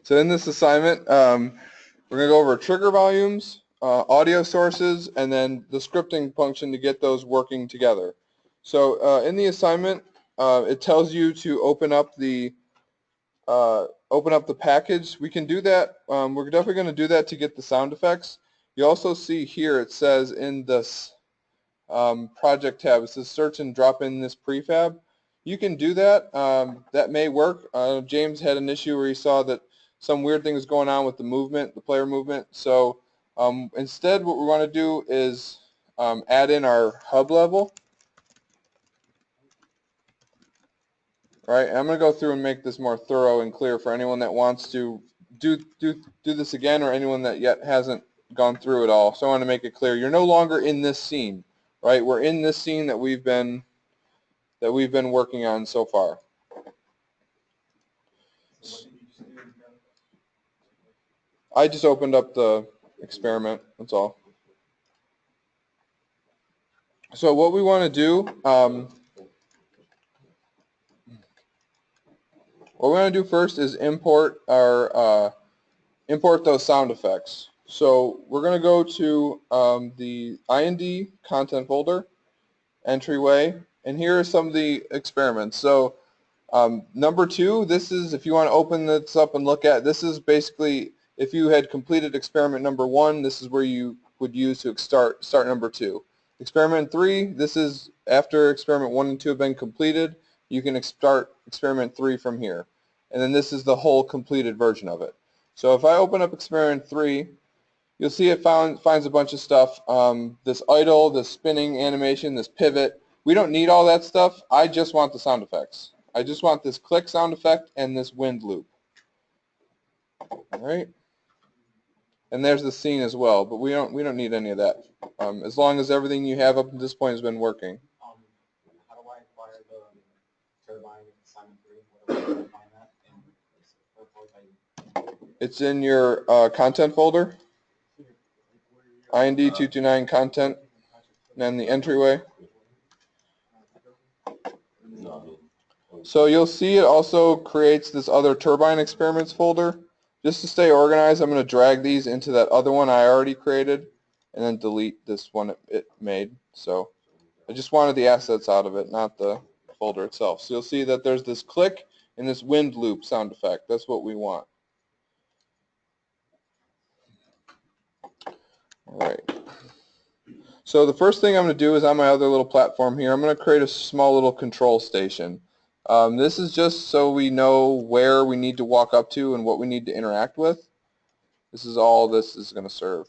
So in this assignment, we're going to go over trigger volumes, audio sources, and then the scripting function to get those working together. So in the assignment, it tells you to open up the package. We can do that. We're definitely going to do that to get the sound effects. You also see here it says in this project tab, it says search and drop in this prefab. You can do that. That may work. James had an issue where he saw that some weird thing was going on with the movement, the player movement. So instead what we want to do is add in our hub level. Right, I'm going to go through and make this more thorough and clear for anyone that wants to do this again, or anyone that yet hasn't gone through it all. So I want to make it clear. You're no longer in this scene, right? We're in this scene that we've been working on so far. I just opened up the experiment, that's all. So what we want to do, what we're going to do first is import those sound effects. So we're going to go to the IND content folder, entryway, and here are some of the experiments. So number 2, this is, if you want to open this up and look at, this is basically, if you had completed experiment number 1, this is where you would use to start number 2. Experiment 3, this is after experiment 1 and 2 have been completed, you can start experiment 3 from here. And then this is the whole completed version of it. So if I open up experiment 3, you'll see it finds a bunch of stuff. This idle, this spinning animation, this pivot. We don't need all that stuff. I just want the sound effects. I just want this click sound effect and this wind loop. All right. And there's the scene as well, but we don't need any of that. As long as everything you have up to this point has been working. How do I acquire the turbine assignment 3? Where do I find that? It's in your content folder. IND229 content, and then the entryway. So you'll see it also creates this other turbine experiments folder. Just to stay organized, I'm going to drag these into that other one I already created and then delete this one it made. So I just wanted the assets out of it, not the folder itself. So you'll see that there's this click and this wind loop sound effect. That's what we want. All right. So the first thing I'm going to do is on my other little platform here, I'm going to create a small little control station. This is just so we know where we need to walk up to and what we need to interact with. This is all this is going to serve.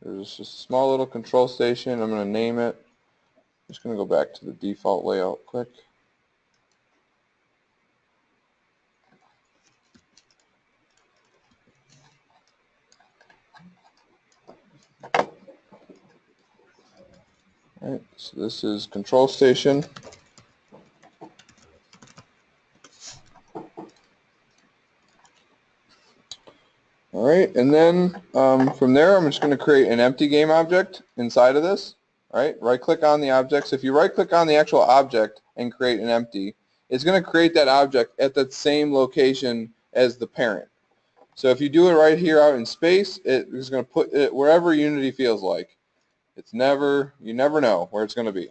There's just a small little control station. I'm going to name it. I'm just going to go back to the default layout quick. All right, so this is control station. All right, and then from there I'm just going to create an empty game object inside of this. All right, right-click on the object. So if you right-click on the actual object and create an empty, it's going to create that object at that same location as the parent. So if you do it right here out in space, it is going to put it wherever Unity feels like. You never know where it's going to be.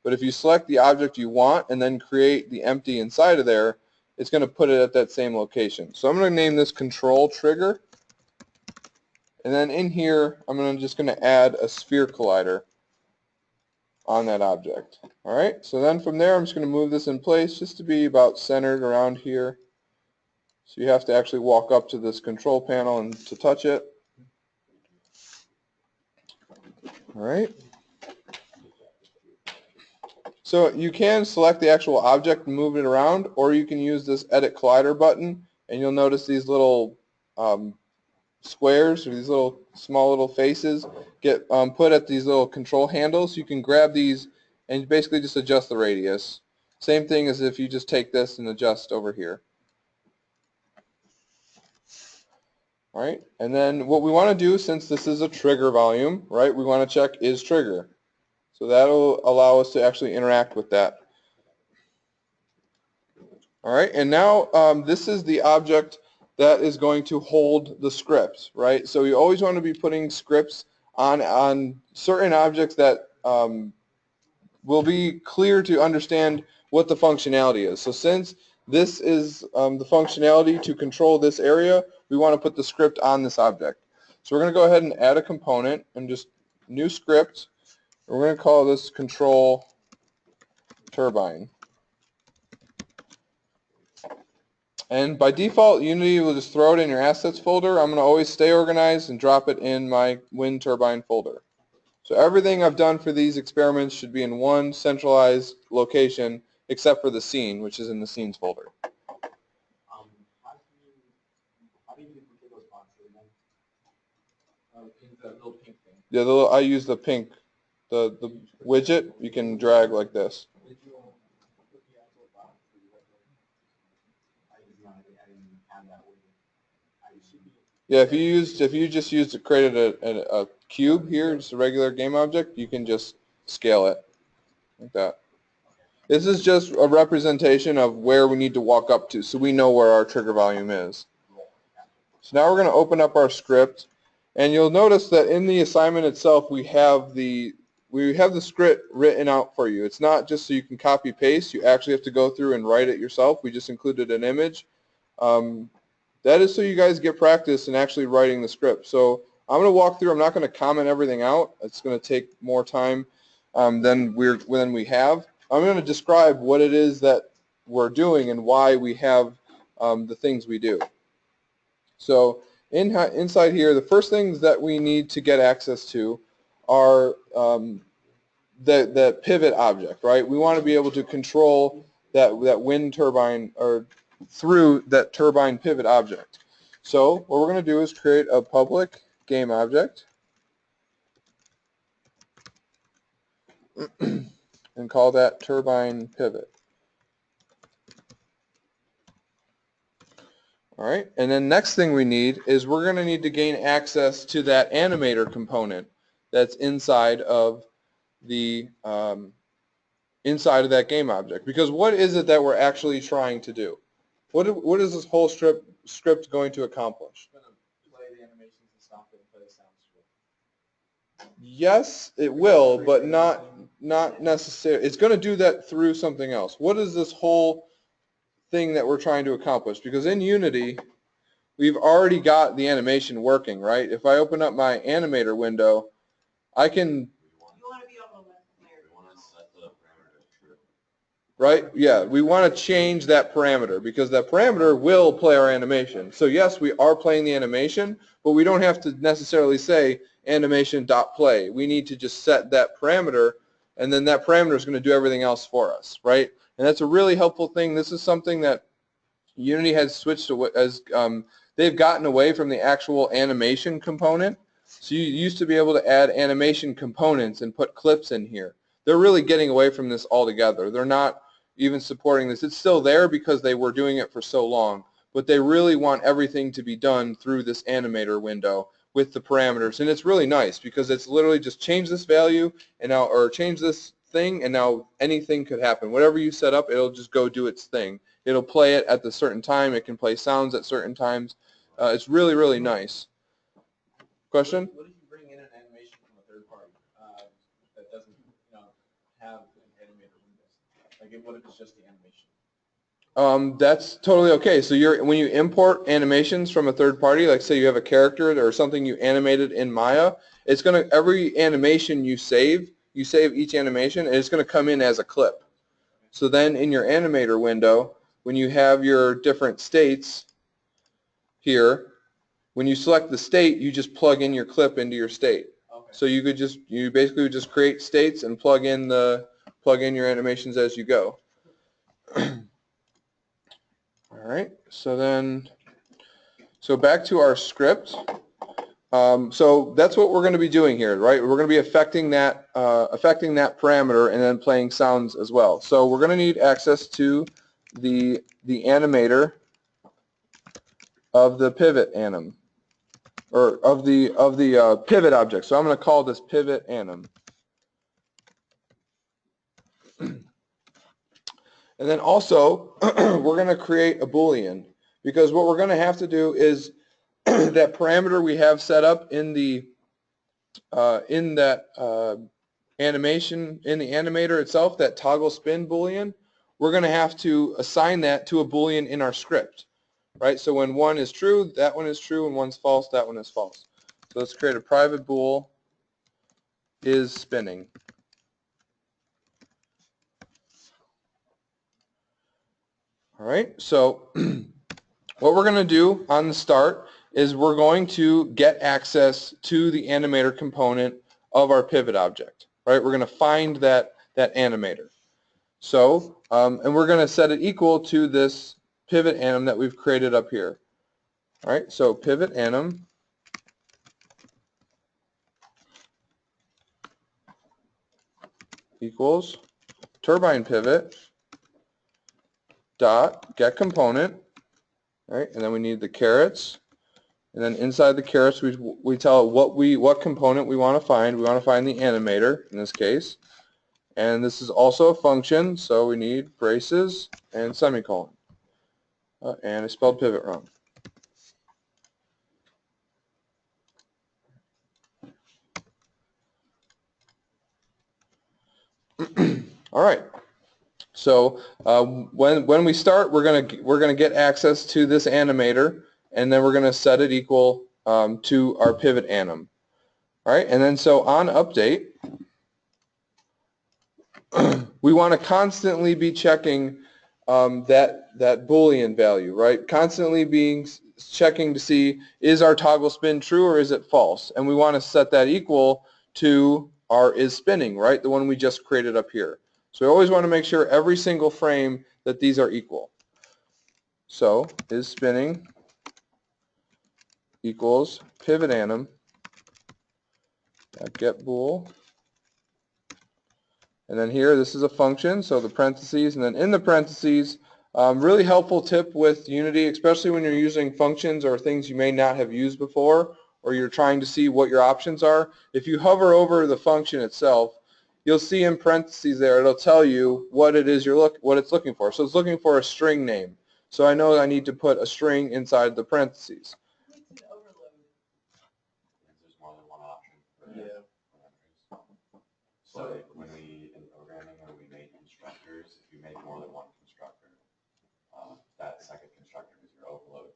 But if you select the object you want and then create the empty inside of there, it's going to put it at that same location. So I'm going to name this control trigger. And then in here, I'm just going to add a sphere collider on that object. All right, so then from there, I'm just going to move this in place just to be about centered around here. So you have to actually walk up to this control panel and to touch it. All right. So you can select the actual object and move it around, or you can use this Edit Collider button, and you'll notice these little squares, or these little small little faces, get put at these little control handles. You can grab these and basically just adjust the radius. Same thing as if you just take this and adjust over here. All right, and then what we want to do, since this is a trigger volume, right, we want to check is trigger. So that'll allow us to actually interact with that. All right, and now this is the object that is going to hold the script, right? So you always want to be putting scripts on certain objects that will be clear to understand what the functionality is. So since this is the functionality to control this area, we want to put the script on this object. So we're going to go ahead and add a component and just new script. We're going to call this control turbine. And by default, Unity will just throw it in your assets folder. I'm going to always stay organized and drop it in my wind turbine folder. So everything I've done for these experiments should be in one centralized location, except for the scene, which is in the scenes folder. How do you duplicate those boxes again? The little pink thing. Yeah, I use the pink, the widget. You can drag like this. Did you put the actual box? I didn't have that with you. Yeah, if you just created a cube here, just a regular game object, you can just scale it like that. This is just a representation of where we need to walk up to, so we know where our trigger volume is. So now we're going to open up our script, and you'll notice that in the assignment itself we have the script written out for you. It's not just so you can copy paste. You actually have to go through and write it yourself. We just included an image. That is so you guys get practice in actually writing the script. So I'm going to walk through. I'm not going to comment everything out. It's going to take more time than we have. I'm going to describe what it is that we're doing and why we have the things we do. So inside here, the first things that we need to get access to are the pivot object, right? We want to be able to control that wind turbine or through that turbine pivot object. So what we're going to do is create a public game object and call that turbine pivot. All right, and then next thing we need is we're going to need to gain access to that animator component that's inside of the inside of that game object. Because what is it that we're actually trying to do? What is this whole script going to accomplish? It's going to play the animations and stop it and play the sounds to it. Yes, it will, but not necessarily. It's going to do that through something else. What is this whole thing that we're trying to accomplish? Because in Unity, we've already got the animation working, right? If I open up my animator window, I can... Right? Yeah, we want to change that parameter because that parameter will play our animation. So yes, we are playing the animation, but we don't have to necessarily say animation.play. We need to just set that parameter, and then that parameter is going to do everything else for us, right? And that's a really helpful thing. This is something that Unity has switched to, as they've gotten away from the actual animation component. So you used to be able to add animation components and put clips in here. They're really getting away from this altogether. They're not even supporting this. It's still there because they were doing it for so long, but they really want everything to be done through this animator window with the parameters. And it's really nice because it's literally just change this value and now, or change this thing, and now anything could happen. Whatever you set up, it'll just go do its thing. It'll play it at the certain time. It can play sounds at certain times. It's really, really nice. Question? What if you bring in an animation from a third party that doesn't, have an animator windows? Like, what if it's just the animation? That's totally okay. So when you import animations from a third party, like say you have a character or something you animated in Maya, it's gonna every animation you save each animation, and it's gonna come in as a clip. So then in your animator window, when you have your different states here, when you select the state, you just plug in your clip into your state. Okay. So you basically would just create states and plug in your animations as you go. All right. So back to our script. So that's what we're going to be doing here, right? We're going to be affecting that parameter and then playing sounds as well. So we're going to need access to the animator of the pivot anim, or of the pivot object. So I'm going to call this pivot anim. And then also we're going to create a Boolean, because what we're going to have to do is that parameter we have set up in the animation, in the animator itself, that toggle spin Boolean, we're going to have to assign that to a Boolean in our script, right? So when one is true, that one is true, and one's false, that one is false. So let's create a private bool is spinning. All right, so what we're going to do on the start is we're going to get access to the animator component of our pivot object, right? We're going to find that animator. So, and we're going to set it equal to this pivot anim that we've created up here. All right, so pivot anim equals turbine pivot dot get component, right? And then we need the carets, and then inside the carets we tell it what component we want to find. We want to find the animator in this case, and this is also a function, so we need braces and semicolon. And I spelled pivot wrong. All right. So when we start, we're gonna get access to this animator, and then we're gonna set it equal to our pivot anim. All right, and then so on update, we want to constantly be checking that Boolean value, right? Constantly checking to see, is our toggle spin true or is it false? And we want to set that equal to our is spinning, right? The one we just created up here. So we always want to make sure every single frame that these are equal. So is spinning equals pivot anim get bool. And then here, this is a function, so the parentheses, and then in the parentheses, really helpful tip with Unity, especially when you're using functions or things you may not have used before, or you're trying to see what your options are. If you hover over the function itself, you'll see in parentheses there, it'll tell you what it is what it's looking for. So it's looking for a string name. So I know I need to put a string inside the parentheses. There's more than one option. Yeah. So when we, in programming, when we make constructors, if you make more than one constructor, that second constructor is your overload.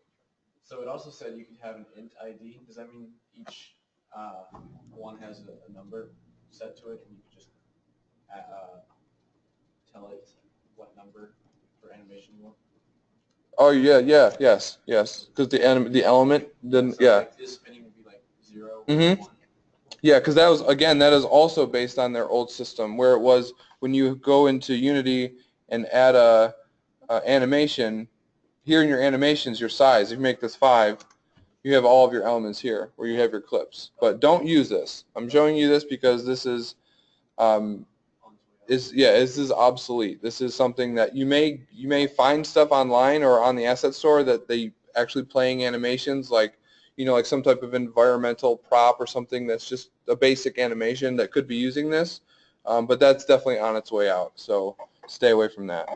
So it also said you could have an int ID. Does that mean each one has a number set to it, and you could just tell it what number for animation you want? Oh yeah, yes, because the element, then So yeah. Like this spinning would be like 0, Mm-hmm. 1. Yeah, because that is also based on their old system, where it was when you go into Unity and add a animation, here in your animations, your size, if you make this 5, you have all of your elements here, where you have your clips. But don't use this. I'm showing you this because this is this is obsolete. This is something that you may find stuff online or on the asset store that they actually playing animations, like like some type of environmental prop or something that's just a basic animation that could be using this, but that's definitely on its way out, so stay away from that.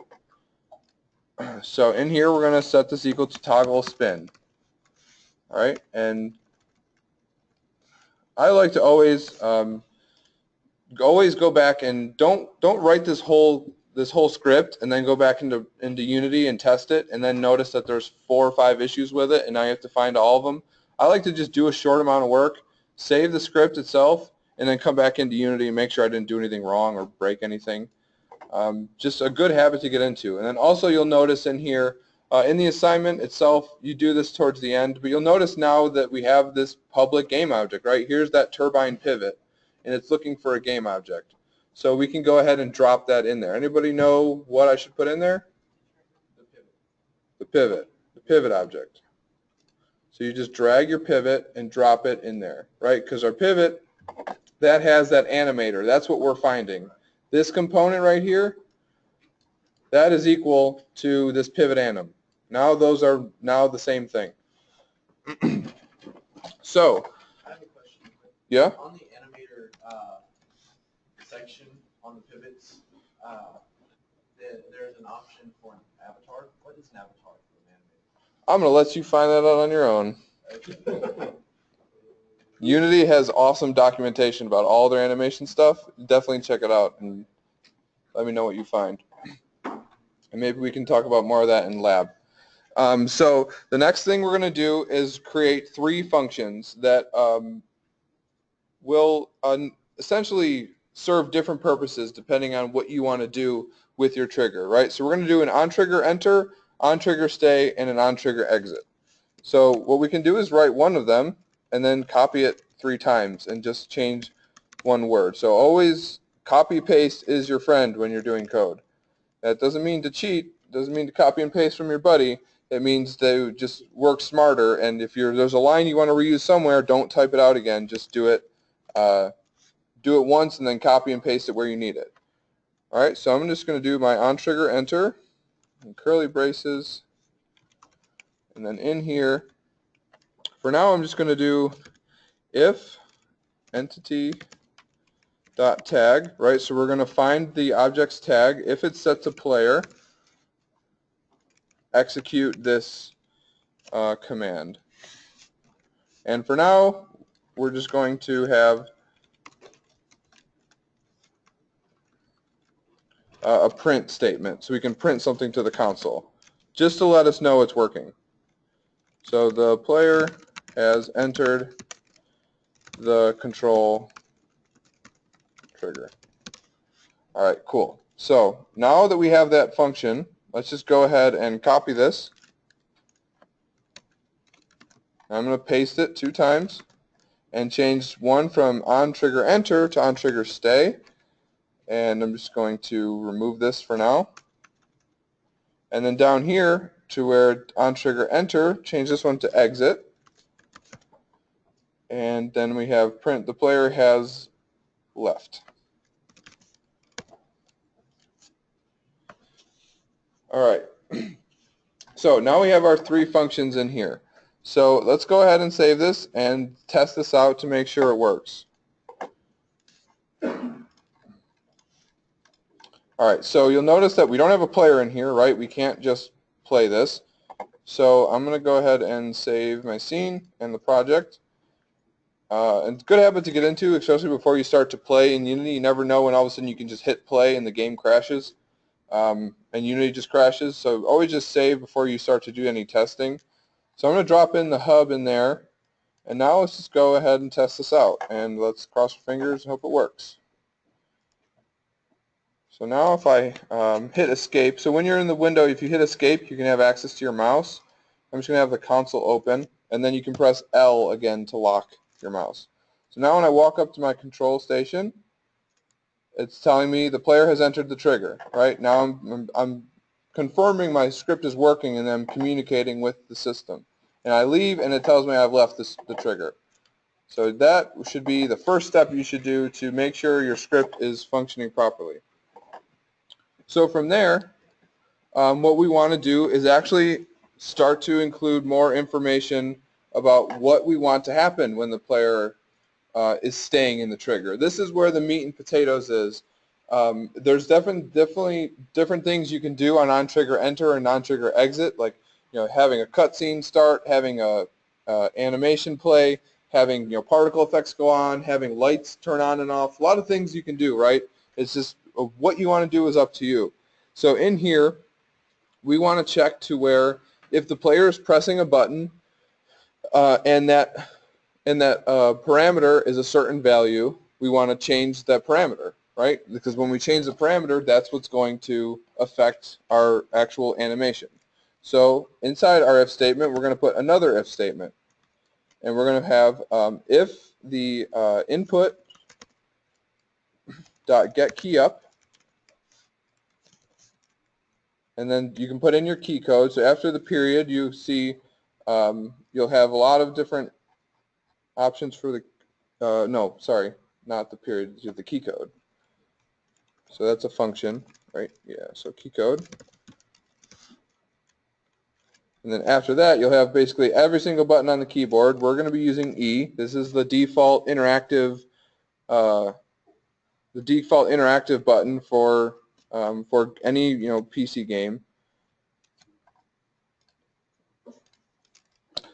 So in here we're going to set this equal to toggle spin. All right, and I like to always go back and don't write this whole this whole script and then go back into Unity and test it and then notice that there's 4 or 5 issues with it and now you have to find all of them. I like to just do a short amount of work, save the script itself, and then come back into Unity and make sure I didn't do anything wrong or break anything. Just a good habit to get into. And then also you'll notice in here, in the assignment itself, you do this towards the end, but you'll notice now that we have this public game object, right? Here's that turbine pivot, and it's looking for a game object. So we can go ahead and drop that in there. Anybody know what I should put in there? The pivot object. So you just drag your pivot and drop it in there, right? Because our pivot, that has that animator. That's what we're finding. This component right here, that is equal to this pivot anim. Now those are now the same thing. So, I have a question. yeah? On the animator section on the pivots, there's an option for an avatar. What is an avatar for an animator? I'm going to let you find that out on your own. Okay. Unity has awesome documentation about all their animation stuff. Definitely check it out and let me know what you find. And maybe we can talk about more of that in lab. So the next thing we're going to do is create 3 functions that will essentially serve different purposes depending on what you want to do with your trigger, right? So we're going to do an on-trigger enter, on-trigger stay, and an on-trigger exit. So what we can do is write one of them and then copy it 3 times and just change one word. So always copy paste is your friend when you're doing code. That doesn't mean to cheat, doesn't mean to copy and paste from your buddy. It means to just work smarter, and if there's a line you want to reuse somewhere, don't type it out again. Just do it once and then copy and paste it where you need it. All right, so I'm just going to do my on-trigger enter, and curly braces, and then in here, for now I'm just going to do if entity dot tag, right? So we're going to find the object's tag. If it's set to player, execute this command. And for now, we're just going to have a print statement, so we can print something to the console, just to let us know it's working. So the player has entered the control trigger. All right, cool. So now that we have that function, let's just go ahead and copy this. I'm going to paste it 2 times and change one from on trigger enter to on trigger stay. And I'm just going to remove this for now. And then down here to where on trigger enter, change this one to exit. And then we have print the player has left. All right. So now we have our 3 functions in here. So let's go ahead and save this and test this out to make sure it works. All right, so you'll notice that we don't have a player in here, right? We can't just play this. So I'm going to go ahead and save my scene and the project. And it's a good habit to get into, especially before you start to play in Unity. You never know when all of a sudden you can just hit play and the game crashes. And Unity just crashes. So always just save before you start to do any testing. So I'm going to drop in the hub in there. And now let's just go ahead and test this out. And let's cross our fingers and hope it works. So now if I hit escape, so when you're in the window, if you hit escape, you can have access to your mouse. I'm just going to have the console open, and then you can press L again to lock your mouse. So now when I walk up to my control station, it's telling me the player has entered the trigger. Right now I'm confirming my script is working, and I'm communicating with the system. And I leave, and it tells me I've left the trigger. So that should be the first step you should do to make sure your script is functioning properly. So from there, what we want to do is actually start to include more information about what we want to happen when the player is staying in the trigger. This is where the meat and potatoes is. There's definitely different things you can do on on-trigger enter and on-trigger exit, like having a cutscene start, having a animation play, having particle effects go on, having lights turn on and off. A lot of things you can do, right? It's just what you want to do is up to you. So in here, we want to check to where if the player is pressing a button and that parameter is a certain value, we want to change that parameter, right? Because when we change the parameter, that's what's going to affect our actual animation. So inside our if statement, we're going to put another if statement. And we're going to have if the input dot get key up, and then you can put in your key code. So after the period, you see you'll have a lot of different options for the, no, sorry, not the period, the key code. So that's a function, right? Yeah, so key code. And then after that, you'll have basically every single button on the keyboard. We're going to be using E. This is the default interactive button for any PC game.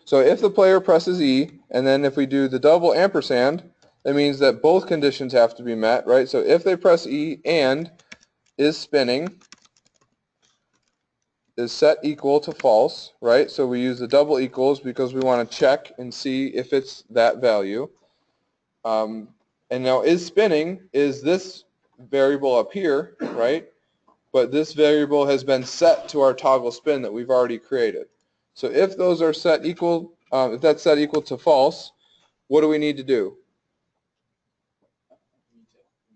So if the player presses E, and then if we do the double ampersand, that means that both conditions have to be met, right? So if they press E and is spinning is set equal to false, right? So we use the double equals because we want to check and see if it's that value. And now is spinning is this variable up here, right? But this variable has been set to our toggle spin that we've already created. So if those are set equal, if that's set equal to false, what do we need to do?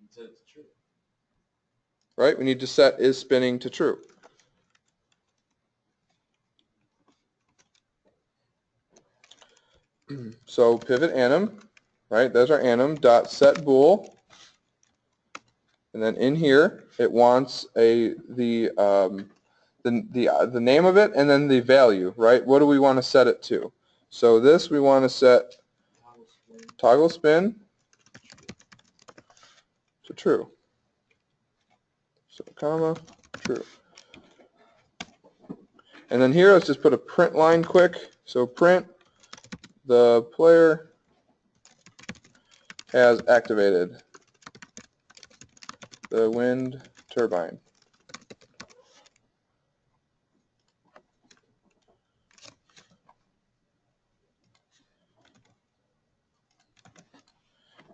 Set it to true. Right? We need to set is spinning to true. So pivot anim, right? There's our anim dot set bool, and then in here it wants the name of it and then the value, right? What do we want to set it to? So this we want to set toggle spin to true. So comma true. And then here let's just put a print line quick. So print the player has activated the wind turbine.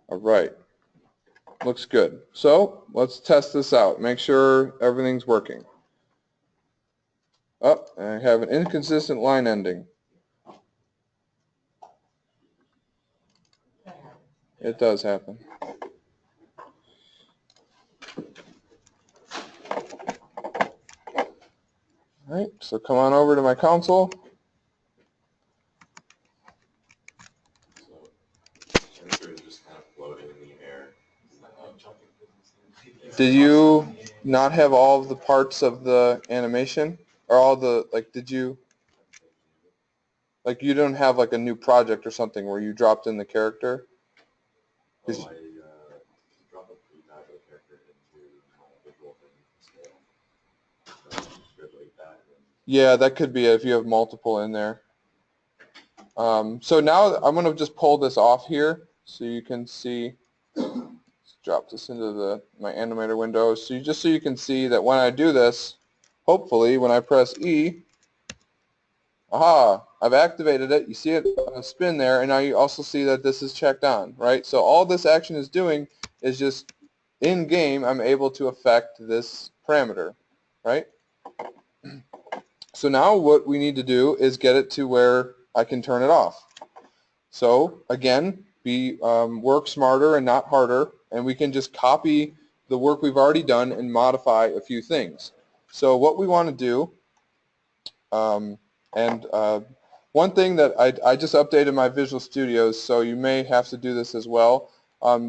All right. Looks good. So let's test this out. Make sure everything's working. Oh, I have an inconsistent line ending. It does happen. All right, so come on over to my console. Did you not have all of the parts of the animation? Or all the, like, did you, like, you don't have, like, a new project or something where you dropped in the character? Oh, I dropped a pre-type of character into visual thing scale. So delete that. Yeah, that could be it if you have multiple in there. So now I'm going to just pull this off here so you can see. Let's drop this into my animator window. So just so you can see that when I do this, hopefully when I press E, aha, I've activated it. You see it spin there, and now you also see that this is checked on, right? So all this action is doing is just in game I'm able to affect this parameter, right? So now what we need to do is get it to where I can turn it off. So again, work smarter and not harder, and we can just copy the work we've already done and modify a few things. So what we want to do, one thing that I just updated my Visual Studios, so you may have to do this as well.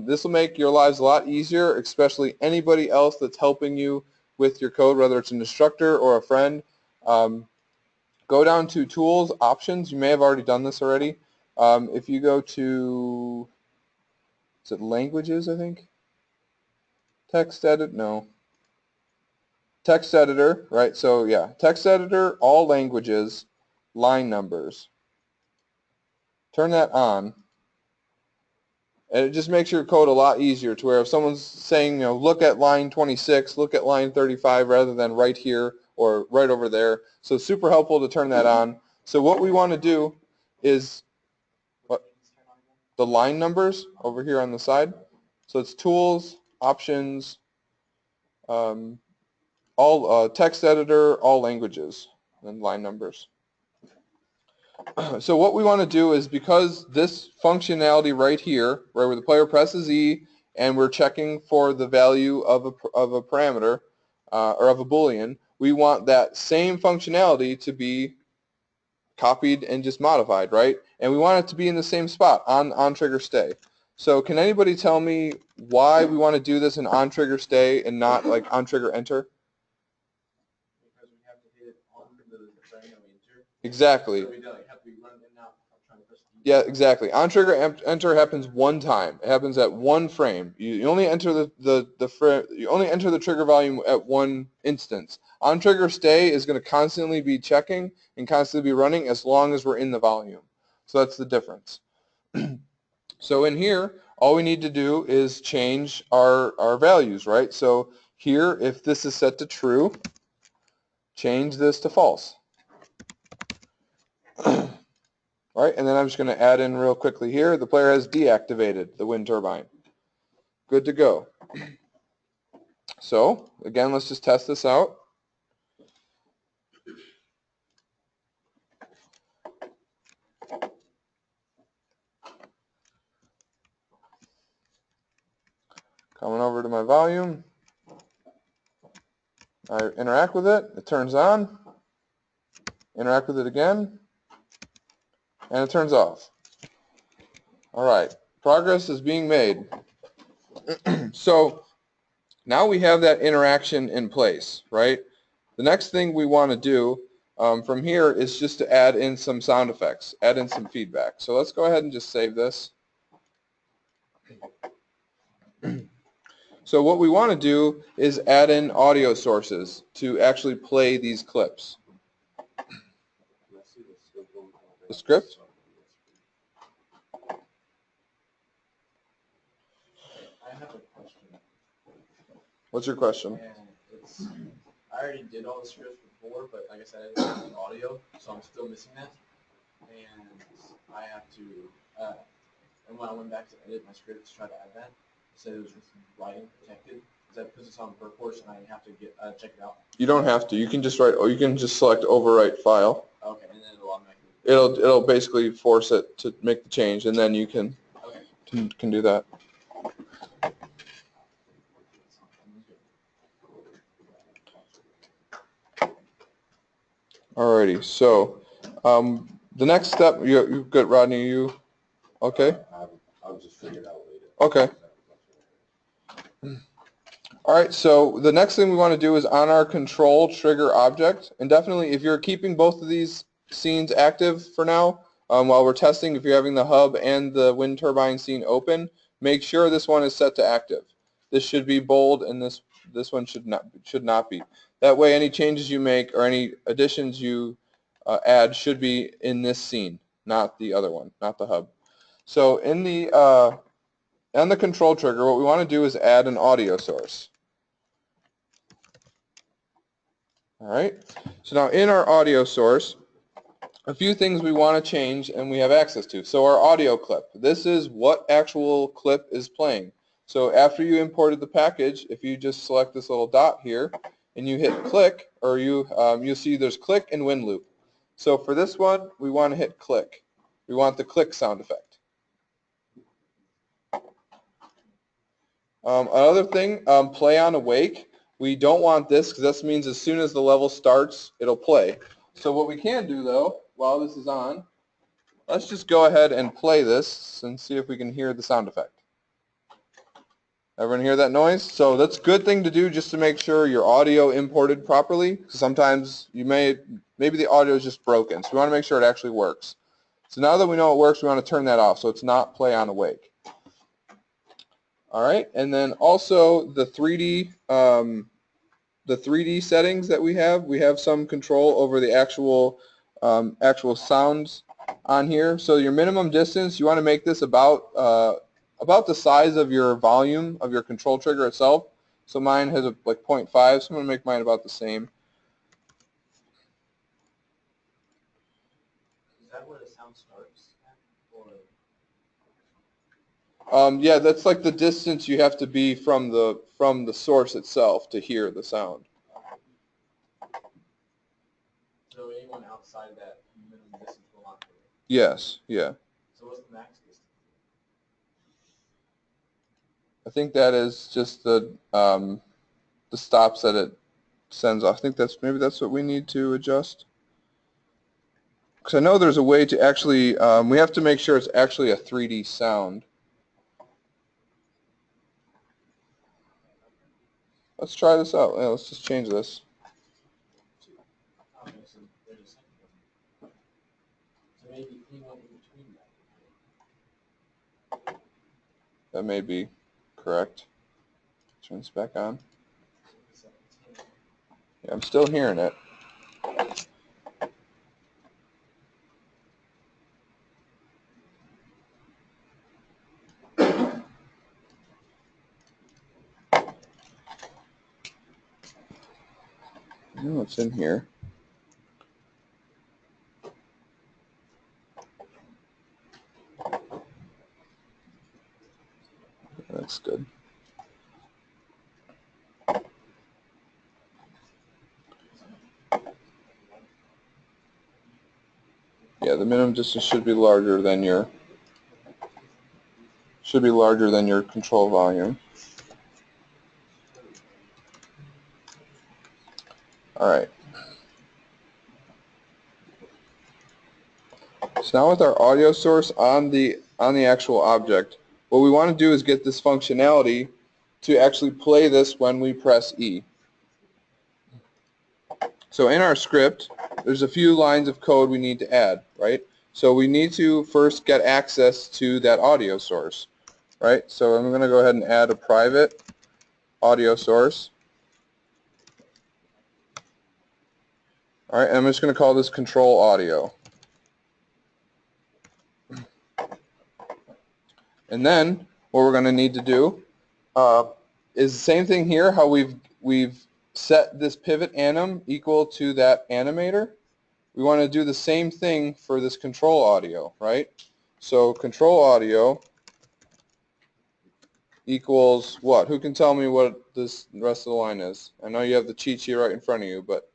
This will make your lives a lot easier, especially anybody else that's helping you with your code, whether it's an instructor or a friend. Go down to Tools, Options. You may have already done this already. If you go to, is it Languages, I think? Text Edit, no. Text Editor, right? So yeah, Text Editor, all languages, line numbers. Turn that on. And it just makes your code a lot easier to where if someone's saying, you know, look at line 26, look at line 35 rather than right here or right over there. So super helpful to turn that on. So what we want to do is the line numbers over here on the side. So it's tools, options, all text editor, all languages, and line numbers. So what we want to do is, because this functionality right here, right where the player presses E and we're checking for the value of a parameter or of a Boolean, we want that same functionality to be copied and just modified, right? And we want it to be in the same spot, on trigger stay. So can anybody tell me why we want to do this in on trigger stay and not like on trigger enter? Because we have to hit it on the frame that we enter. Exactly. So we don't have to be running in and out trying to press the Yeah, exactly. On trigger enter happens one time. It happens at one frame. You only enter you only enter the trigger volume at one instance. On trigger stay is going to constantly be checking and constantly be running as long as we're in the volume. So that's the difference. So in here, all we need to do is change our values, right? So here, if this is set to true, change this to false. Right, and then I'm just going to add in real quickly here, the player has deactivated the wind turbine. Good to go. So, again, let's just test this out. Coming over to my volume. I interact with it, it turns on. Interact with it again, and it turns off. All right, progress is being made. So, now we have that interaction in place, right? The next thing we want to do from here is just to add in some sound effects, add in some feedback. So let's go ahead and just save this. So what we want to do is add in audio sources to actually play these clips. The script? I have a question. What's your question? And I already did all the scripts before, but like I said, I didn't have the audio, so I'm still missing that. And I have to, and when I went back to edit my script to try to add that, it said it was just writing protected. Is that because it's on per course and I have to get check it out? You don't have to. You can just write, or you can just select overwrite file. Okay, and then it'll automatically. It'll basically force it to make the change, and then you can do that. Alrighty, so the next step, you good, Rodney? You okay? I'll just figure it out later. Okay. All right, so the next thing we want to do is on our control trigger object, and definitely if you're keeping both of these scenes active for now, while we're testing, if you're having the hub and the wind turbine scene open, make sure this one is set to active. This should be bold, and this one should not be. That way, any changes you make or any additions you add should be in this scene, not the other one, not the hub. So in the on the control trigger, what we want to do is add an audio source. All right. So now in our audio source, a few things we want to change and we have access to. So our audio clip. This is what actual clip is playing. So after you imported the package, if you just select this little dot here and you hit click, or you'll see there's click and wind loop. So for this one, we want to hit click. We want the click sound effect. Another thing, play on awake. We don't want this because this means as soon as the level starts, it'll play. So what we can do though, while this is on, let's just go ahead and play this and see if we can hear the sound effect. Everyone hear that noise? So that's a good thing to do just to make sure your audio imported properly. Sometimes maybe the audio is just broken. So we want to make sure it actually works. So now that we know it works, we want to turn that off so it's not play on awake. All right, and then also the 3D settings that we have some control over the actual sounds on here. So your minimum distance, you want to make this about about the size of your volume of your control trigger itself. So mine has like 0.5, so I'm going to make mine about the same. Is that where the sound starts? Or Yeah, that's like the distance you have to be from the source itself to hear the sound. so anyone outside that minimum distance will not hear it? Yes, yeah. So what's the max distance? I think that is just the stops that it sends off. I think maybe that's what we need to adjust. Because I know there's a way to actually, we have to make sure it's actually a 3D sound. Let's try this out. Yeah, let's just change this. Okay, so there's a second one. So maybe anyone in between that. That may be correct. Turn this back on. Yeah, I'm still hearing it. No, it's in here. That's good. Yeah, the minimum distance should be larger than your control volume. All right. So now with our audio source on the actual object, what we want to do is get this functionality to actually play this when we press E. So in our script, there's a few lines of code we need to add, right? So we need to first get access to that audio source, right? So I'm going to go ahead and add a private audio source. All right, and I'm just going to call this control audio. And then what we're going to need to do is the same thing here, how we've set this pivot anim equal to that animator. We want to do the same thing for this control audio, right? So control audio equals what? Who can tell me what this rest of the line is? I know you have the cheat sheet right in front of you, but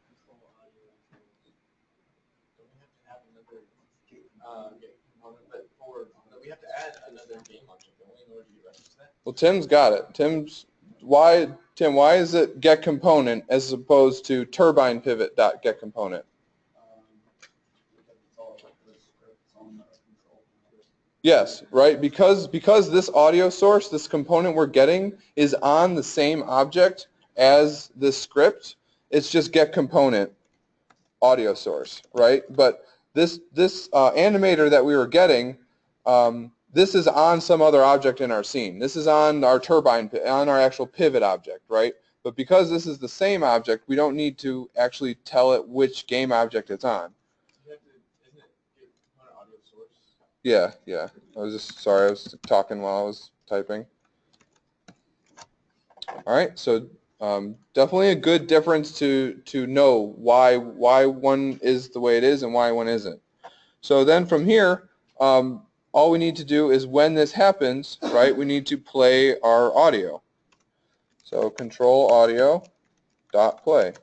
We have to add another game object, don't we, in order to get reference to that? well, Tim's got it. Tim, why is it get component as opposed to turbine pivot dot get component? Yes, right, because this audio source, this component we're getting, is on the same object as this script. It's just get component audio source, right? But this animator that we were getting, this is on some other object in our scene. This is on our turbine, on our actual pivot object, right? But because this is the same object, we don't need to actually tell it which game object it's on. Yeah, yeah. I was just sorry. I was talking while I was typing. All right. So definitely a good difference to know why one is the way it is and why one isn't. So then from here, all we need to do is when this happens, right? We need to play our audio. So control audio dot play.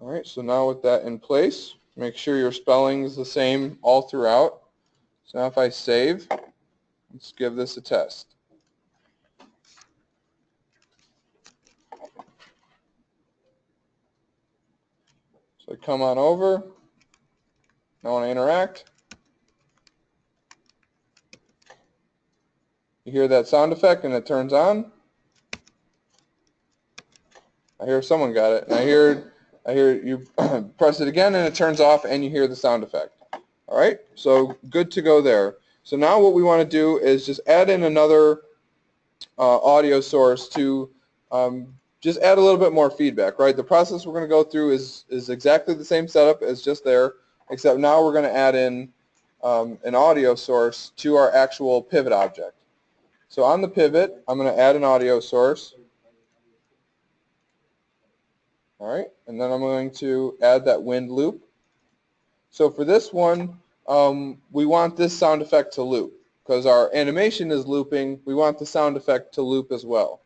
All right, so now with that in place, make sure your spelling is the same all throughout. So now if I save, let's give this a test. So I come on over, I want to interact. You hear that sound effect and it turns on. I hear someone got it, and I hear you press it again and it turns off and you hear the sound effect. All right, so good to go there. So now what we want to do is just add in another audio source to just add a little bit more feedback, right? The process we're going to go through is exactly the same setup as just there, except now we're going to add in an audio source to our actual pivot object. So on the pivot, I'm going to add an audio source. All right, and then I'm going to add that wind loop. So for this one, we want this sound effect to loop. Because our animation is looping, we want the sound effect to loop as well.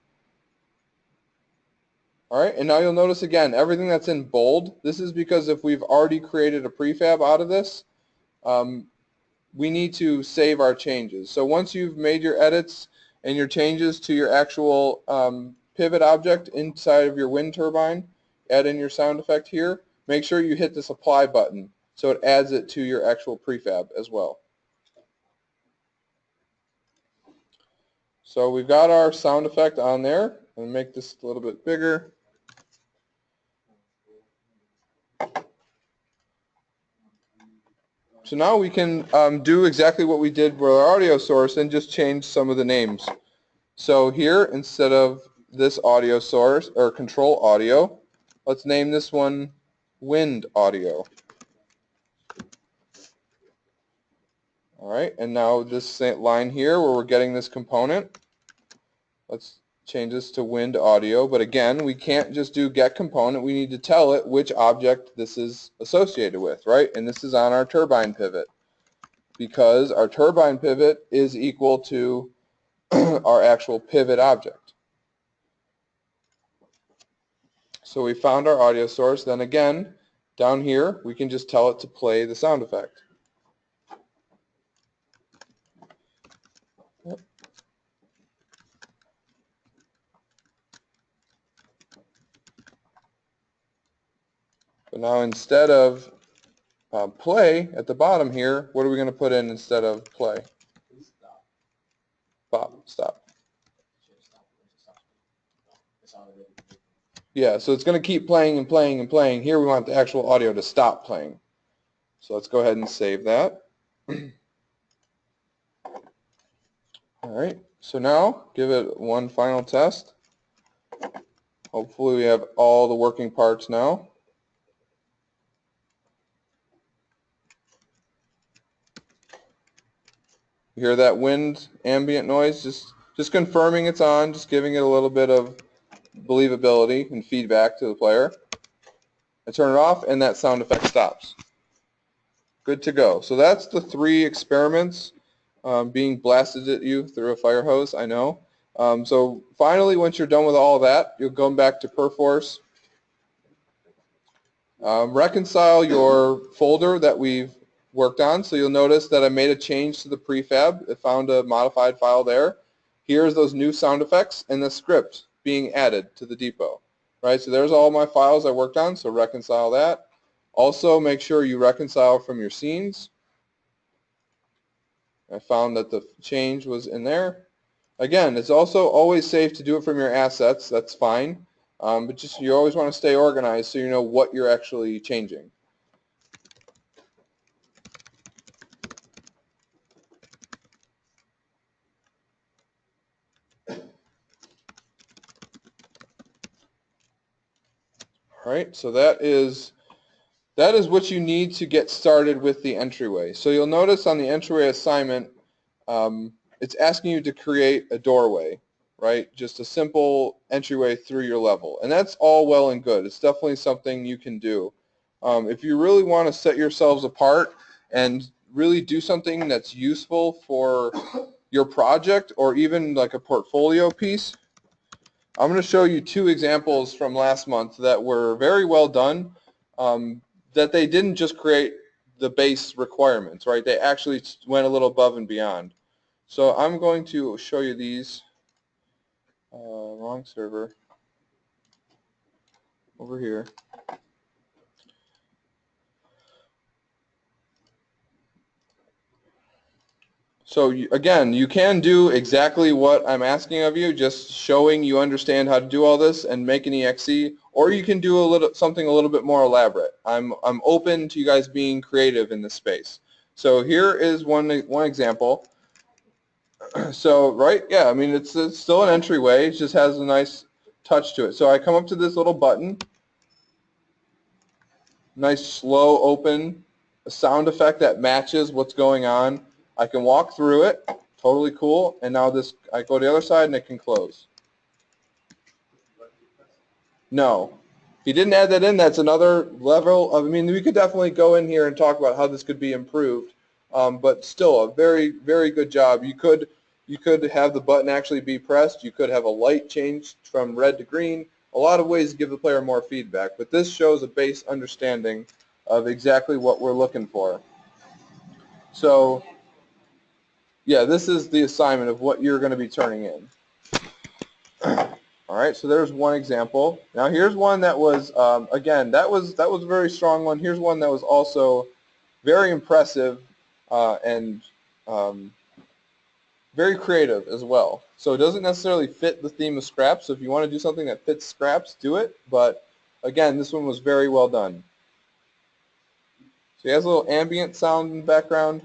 All right, and now you'll notice again, everything that's in bold, this is because if we've already created a prefab out of this, we need to save our changes. So once you've made your edits and your changes to your actual pivot object inside of your wind turbine, add in your sound effect here, make sure you hit this apply button so it adds it to your actual prefab as well. So we've got our sound effect on there. I'm going to make this a little bit bigger. So now we can do exactly what we did with our audio source and just change some of the names. So here, instead of this audio source or control audio, let's name this one wind audio. All right, and now this line here where we're getting this component, let's change this to wind audio. But again, we can't just do get component. We need to tell it which object this is associated with, right? And this is on our turbine pivot, because our turbine pivot is equal to our actual pivot object. So we found our audio source. Then again, down here, we can just tell it to play the sound effect. Yep. But now instead of play at the bottom here, what are we going to put in instead of play? Stop. Yeah, so it's going to keep playing and playing and playing. Here we want the actual audio to stop playing. So let's go ahead and save that. All right, so now give it one final test. Hopefully we have all the working parts now. You hear that wind ambient noise? Just confirming it's on, just giving it a little bit of believability and feedback to the player. I turn it off and that sound effect stops. Good to go. So that's the 3 experiments being blasted at you through a fire hose, I know. So finally, once you're done with all of that, you'll go back to Perforce. Reconcile your folder that we've worked on. So you'll notice that I made a change to the prefab. I found a modified file there. Here's those new sound effects and the script being added to the depot. Right, so there's all my files I worked on, so reconcile that. Also, make sure you reconcile from your scenes. I found that the change was in there. Again, it's also always safe to do it from your assets. That's fine. But just you always want to stay organized so you know what you're actually changing. All right, so that is what you need to get started with the entryway. So you'll notice on the entryway assignment, it's asking you to create a doorway, right? Just a simple entryway through your level. And that's all well and good. It's definitely something you can do. If you really want to set yourselves apart and really do something that's useful for your project or even like a portfolio piece, I'm going to show you 2 examples from last month that were very well done, that they didn't just create the base requirements, right? They actually went a little above and beyond. So I'm going to show you these. Wrong server. Over here. So again, you can do exactly what I'm asking of you, just showing you understand how to do all this and make an EXE, or you can do something a little bit more elaborate. I'm open to you guys being creative in this space. So here is one example. So right, yeah, I mean it's still an entryway. It just has a nice touch to it. So I come up to this little button, nice slow open, a sound effect that matches what's going on. I can walk through it, totally cool, and now this, I go to the other side and it can close. No. If you didn't add that in, that's another level of, I mean, we could definitely go in here and talk about how this could be improved, but still a very, very good job. You could have the button actually be pressed. You could have a light change from red to green. A lot of ways to give the player more feedback, but this shows a base understanding of exactly what we're looking for. So, yeah, this is the assignment of what you're going to be turning in. All right, so there's one example. Now here's one that was, again, that was a very strong one. Here's one that was also very impressive and very creative as well. So it doesn't necessarily fit the theme of scraps. So if you want to do something that fits scraps, do it. But again, this one was very well done. So he has a little ambient sound in the background.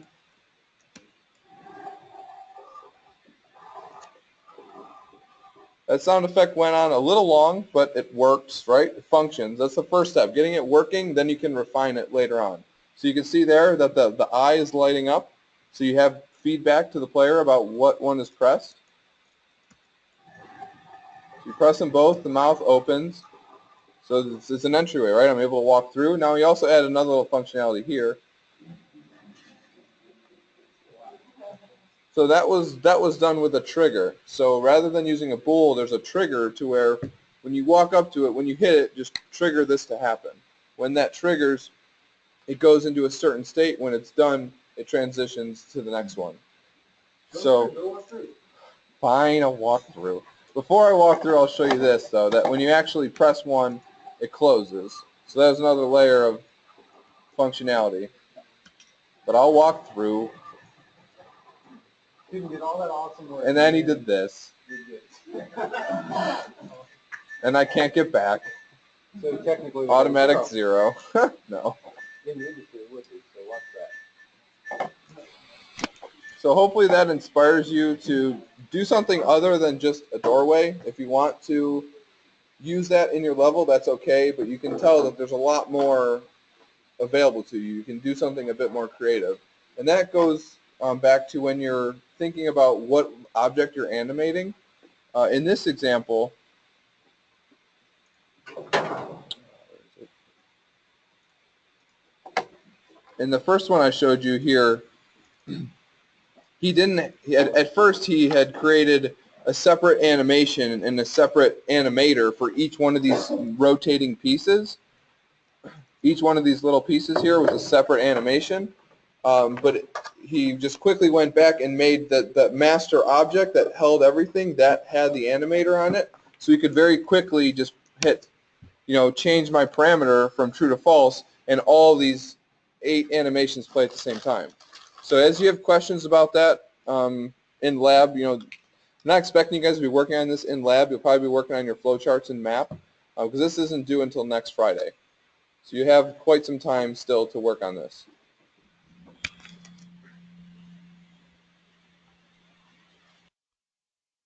That sound effect went on a little long, but it works, right? It functions. That's the first step. Getting it working, then you can refine it later on. So you can see there that the eye is lighting up. So you have feedback to the player about what one is pressed. So you press them both, the mouth opens. So it's an entryway, right? I'm able to walk through. Now we also add another little functionality here. So that was done with a trigger. So rather than using a bool, there's a trigger to where when you walk up to it, when you hit it, just trigger this to happen. When that triggers, it goes into a certain state. When it's done, it transitions to the next one. So fine, I'll walk through. Before I walk through, I'll show you this, though, that when you actually press one, it closes. So that's another layer of functionality. But I'll walk through. You can get all that awesome work. And then he did this. And I can't get back. So technically, Automatic zero. No. in the industry it would be, so watch that. So hopefully that inspires you to do something other than just a doorway. If you want to use that in your level, that's okay, but you can tell that there's a lot more available to you. You can do something a bit more creative. And that goes back to when you're thinking about what object you're animating. In this example, in the first one I showed you here, at first he had created a separate animation and a separate animator for each one of these rotating pieces. Each one of these little pieces here was a separate animation, but he just quickly went back and made the master object that held everything that had the animator on it, so he could very quickly just hit, change my parameter from true to false, and all these 8 animations play at the same time. So as you have questions about that in lab, I'm not expecting you guys to be working on this in lab. You'll probably be working on your flowcharts and map because this isn't due until next Friday. So you have quite some time still to work on this.